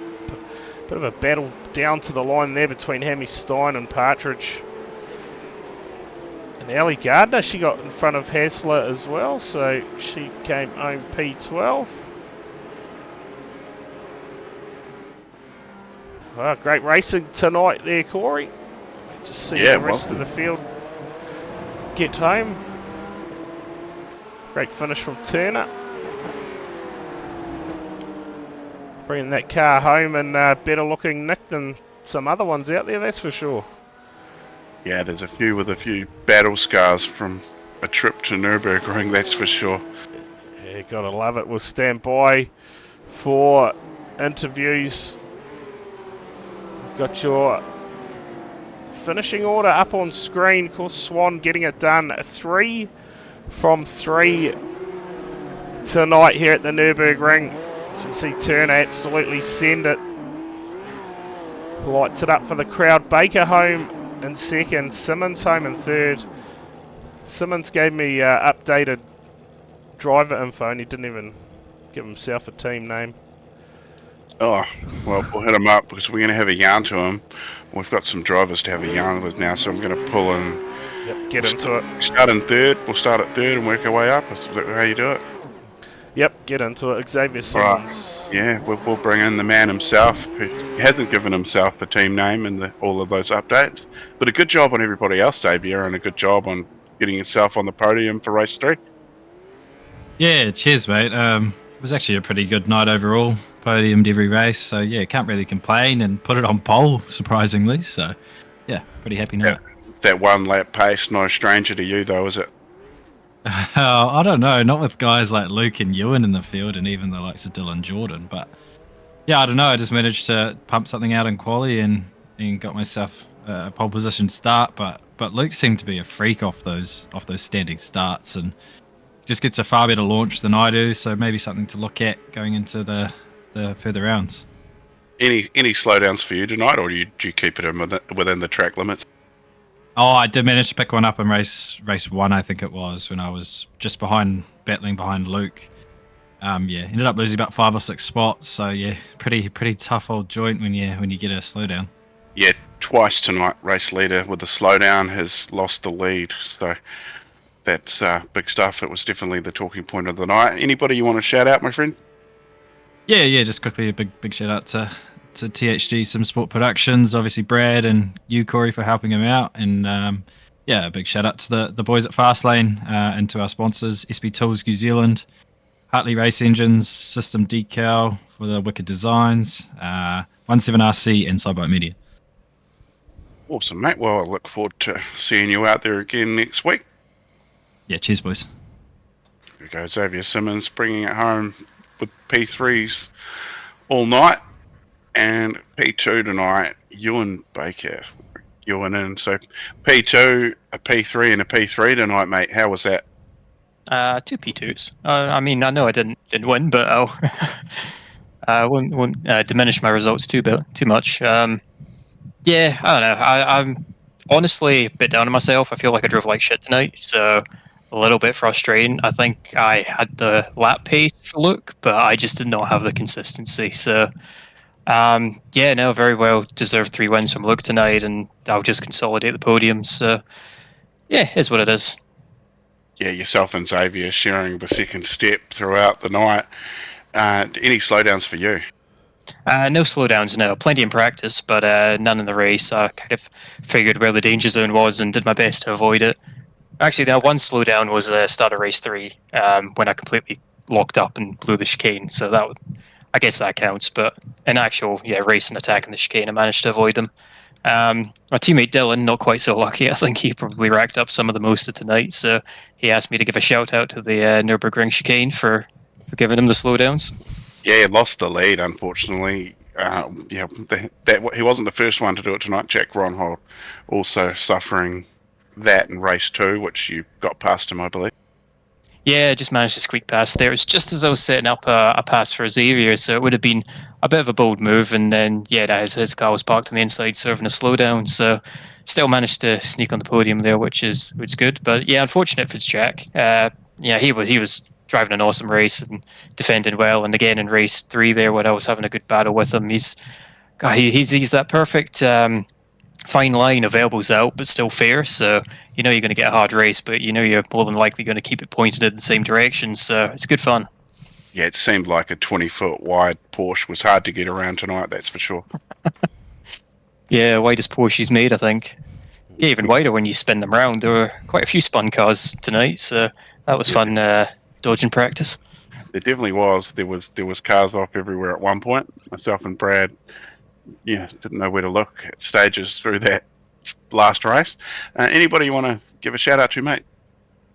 of a battle down to the line there between Hammy Stein and Partridge. And Ellie Gardner, she got in front of Hassler as well, so she came home P12. Well, great racing tonight there, Corey. Just see the rest of the field get home. Great finish from Turner. Bringing that car home and better looking Nick than some other ones out there, that's for sure. Yeah, there's a few with a few battle scars from a trip to Nurburgring, that's for sure. Yeah, gotta love it. We'll stand by for interviews. Got your finishing order up on screen. Of course, Swan getting it done. 3 from 3 tonight here at the Nurburgring. So you see Turner absolutely send it. Lights it up for the crowd. Baker home in 2nd. Simmons home in 3rd. Simmons gave me updated driver info and he didn't even give himself a team name. Oh, well, we'll hit him up because we're going to have a yarn to him. We've got some drivers to have a yarn with now, so I'm going to pull in. Yep, get into it. Start in 3rd. We'll start at 3rd and work our way up. That's how you do it. Yep, get into it. Xavier Simmons. Right. Yeah, we'll bring in the man himself, who hasn't given himself a team name in all of those updates. But a good job on everybody else, Xavier, and a good job on getting yourself on the podium for race 3. Yeah, cheers, mate. It was actually a pretty good night overall. Podiumed every race, so yeah, can't really complain, and put it on pole, surprisingly. So, yeah, pretty happy night. Yeah, that 1 lap pace, not a stranger to you, though, is it? I don't know, not with guys like Luke and Ewan in the field, and even the likes of Dylan Jordan. But yeah, I don't know. I just managed to pump something out in quali and got myself a pole position start. But Luke seemed to be a freak off those standing starts, and just gets a far better launch than I do. So maybe something to look at going into the further rounds. Any slowdowns for you tonight, or do you keep it within the track limits? Oh, I did manage to pick one up in race 1, I think it was, when I was just battling behind Luke. Yeah, ended up losing about 5 or 6 spots. So yeah, pretty tough old joint when you get a slowdown. Yeah, twice tonight, race leader with a slowdown has lost the lead. So that's big stuff. It was definitely the talking point of the night. Anybody you want to shout out, my friend? Yeah, just quickly a big shout out to THG Sim Sport Productions, obviously Brad and you, Corey, for helping him out, and yeah, a big shout out to the boys at Fastlane and to our sponsors, SB Tools New Zealand, Hartley Race Engines, System Decal for the wicked designs, 17RC and Sidebite Media. Awesome, mate. Well, I look forward to seeing you out there again next week. Yeah, cheers, boys. There we go, Xavier Simmons bringing it home with P3s all night, and P2 tonight, Ewan Baker. Ewan in. So P2, a P3 and a P3 tonight, mate. How was that? 2 P2s. I mean, I know I didn't win, but I won't diminish my results too much. Yeah, I don't know. I'm honestly a bit down on myself. I feel like I drove like shit tonight, so a little bit frustrating. I think I had the lap pace for Luke, but I just did not have the consistency. So, yeah, no, very well deserved 3 wins from Luke tonight, and I'll just consolidate the podium. So, yeah, is what it is. Yeah, yourself and Xavier sharing the second step throughout the night. Any slowdowns for you? No slowdowns, no. Plenty in practice, but none in the race. I kind of figured where the danger zone was and did my best to avoid it. Actually, that one slowdown was start of race 3 when I completely locked up and blew the chicane. So I guess that counts. But in actual race and attack in the chicane, I managed to avoid them. My teammate Dylan, not quite so lucky. I think he probably racked up some of the most of tonight. So he asked me to give a shout out to the Nurburgring chicane for giving him the slowdowns. Yeah, he lost the lead, unfortunately. Yeah, he wasn't the first one to do it tonight. Jack Ronhold also suffering that in race 2, which you got past him, I believe. Yeah, just managed to squeak past there. It was just as I was setting up a pass for Xavier, so it would have been a bit of a bold move. And then, yeah, his car was parked on the inside, serving a slowdown. So still managed to sneak on the podium there, which is good. But yeah, unfortunate for Jack. Yeah, he was driving an awesome race and defending well. And again in race 3 there, when I was having a good battle with him, he's that perfect. Fine line of elbows out, but still fair. So you know you're going to get a hard race, but you know you're more than likely going to keep it pointed in the same direction. So it's good fun. Yeah, it seemed like a 20-foot wide Porsche was hard to get around tonight, that's for sure. Yeah, widest Porsche's made, I think. Yeah, even wider when you spin them around. There were quite a few spun cars tonight, so that was fun dodging practice. There definitely was. There was cars off everywhere at one point. Myself and Brad, didn't know where to look at stages through that last race. Anybody you want to give a shout out to, mate?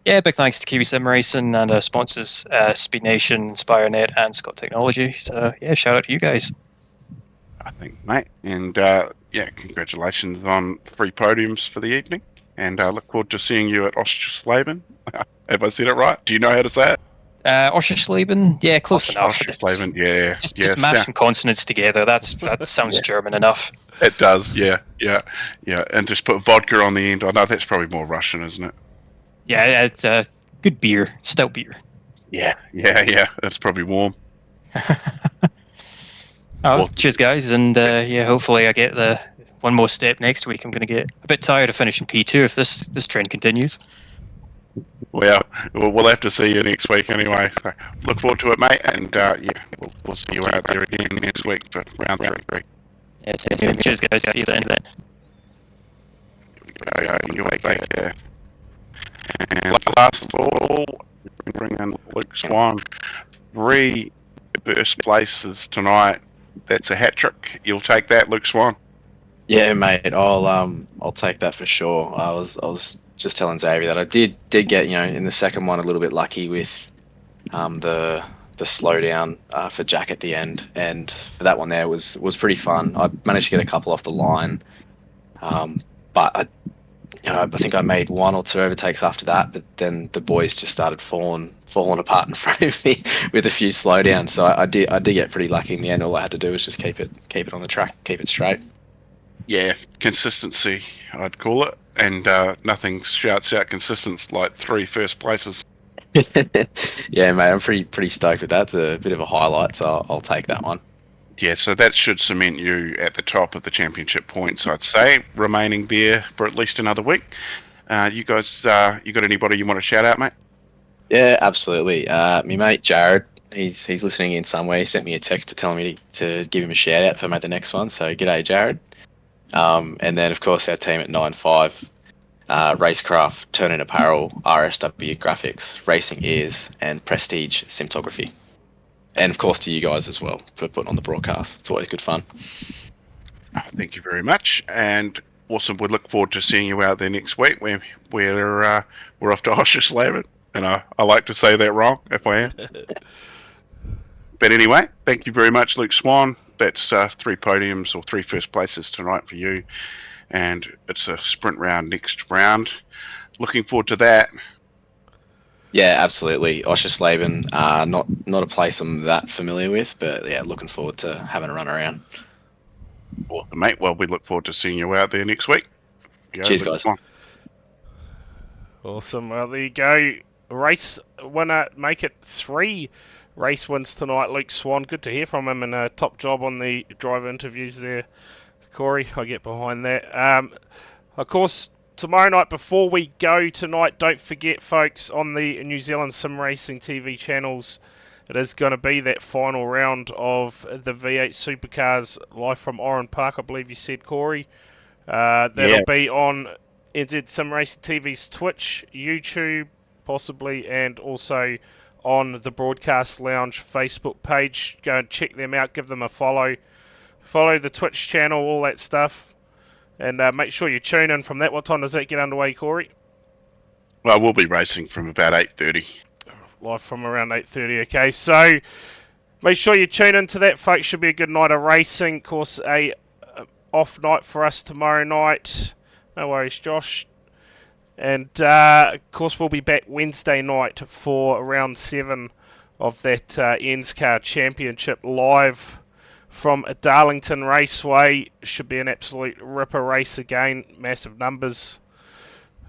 Yeah, big thanks to Kiwi Sim Racing and our sponsors, Speed Nation, InspireNet, and Scott Technology. So yeah, shout out to you guys. I think, mate. And congratulations on 3 podiums for the evening. And I look forward to seeing you at Oschersleben. Have I said it right? Do you know how to say it? Oschersleben? Yeah, close enough. Oschersleben, yeah. Just mashing consonants together. That sounds German enough. It does, yeah. And just put vodka on the end. I know that's probably more Russian, isn't it? Yeah, it's good beer, stout beer. Yeah. That's probably warm. Cheers, guys, and hopefully I get the one more step next week. I'm going to get a bit tired of finishing P2 if this trend continues. Well, we'll have to see you next week anyway. So look forward to it, mate, and we'll see you out there again next week for round 3. Yes, cheers, guys. See you then. Anyway, and last of all, we bring in Luke Swan. 3 first places tonight. That's a hat trick. You'll take that, Luke Swan. Yeah, mate. I'll take that for sure. I was just telling Xavier that I did get in the second one a little bit lucky with the slowdown for Jack at the end, and for that one there was pretty fun. I managed to get a couple off the line, but I think I made 1 or 2 overtakes after that. But then the boys just started falling apart in front of me with a few slowdowns. So I did get pretty lucky in the end. All I had to do was just keep it on the track, keep it straight. Yeah, consistency, I'd call it. And nothing shouts out consistency like 3 first places. Yeah, mate, I'm pretty stoked with that. It's a bit of a highlight, so I'll take that one. Yeah, so that should cement you at the top of the championship points, I'd say, remaining there for at least another week. You guys, you got anybody you want to shout out, mate? Yeah, absolutely. My mate Jared, he's listening in somewhere. He sent me a text to tell me to give him a shout out if I made the next one. So g'day, Jared. And then of course our team at 9-5, Racecraft, Turn-In Apparel, RSW Graphics, Racing Ears, and Prestige Cinematography. And of course to you guys as well for putting on the broadcast. It's always good fun. Thank you very much, and awesome. We look forward to seeing you out there next week. We're off to Oschersleben, and I like to say that wrong if I am. But anyway, thank you very much, Luke Swan. That's 3 podiums or 3 first places tonight for you, and it's a sprint round next round. Looking forward to that. Yeah, absolutely. Oschersleben, not a place I'm that familiar with, but yeah, looking forward to having a run around. Awesome, mate. Well, we look forward to seeing you out there next week. Cheers, guys. Awesome. Well, there you go. Race winner, make it 3 race wins tonight. Luke Swan, good to hear from him, and a top job on the driver interviews there, Corey. I get behind that. Of course, tomorrow night, before we go tonight, don't forget, folks, on the New Zealand Sim Racing TV channels, it is going to be that final round of the V8 Supercars live from Oran Park, I believe you said, Corey. That'll be on NZ Sim Racing TV's Twitch, YouTube, possibly, and also on the Broadcast Lounge Facebook page. Go and check them out, give them a follow. Follow the Twitch channel, all that stuff. And make sure you tune in from that. What time does that get underway, Corey? Well, we'll be racing from about 8:30. Live from around 8:30. Okay, so Make sure you tune into that, folks. Should be a good night of racing. Of course, a off night for us tomorrow night. No worries, Josh. And, of course, we'll be back Wednesday night for round 7 of that NSCAR Championship live from Darlington Raceway. Should be an absolute ripper race again. Massive numbers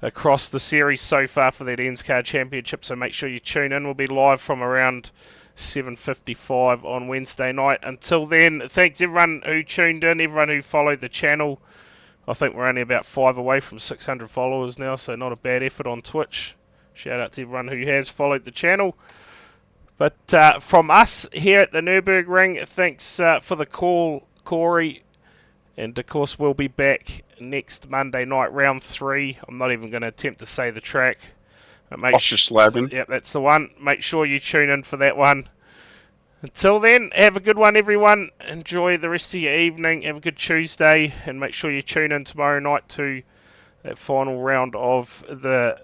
across the series so far for that NSCAR Championship, so make sure you tune in. We'll be live from around 7:55 on Wednesday night. Until then, thanks everyone who tuned in, everyone who followed the channel. I think we're only about 5 away from 600 followers now, so not a bad effort on Twitch. Shout out to everyone who has followed the channel. But from us here at the Nurburgring, thanks for the call, Corey. And of course, we'll be back next Monday night, round 3. I'm not even going to attempt to say the track. Ostraslaben. Yep, that's the one. Make sure you tune in for that one. Until then, have a good one, everyone. Enjoy the rest of your evening. Have a good Tuesday. And make sure you tune in tomorrow night to that final round of the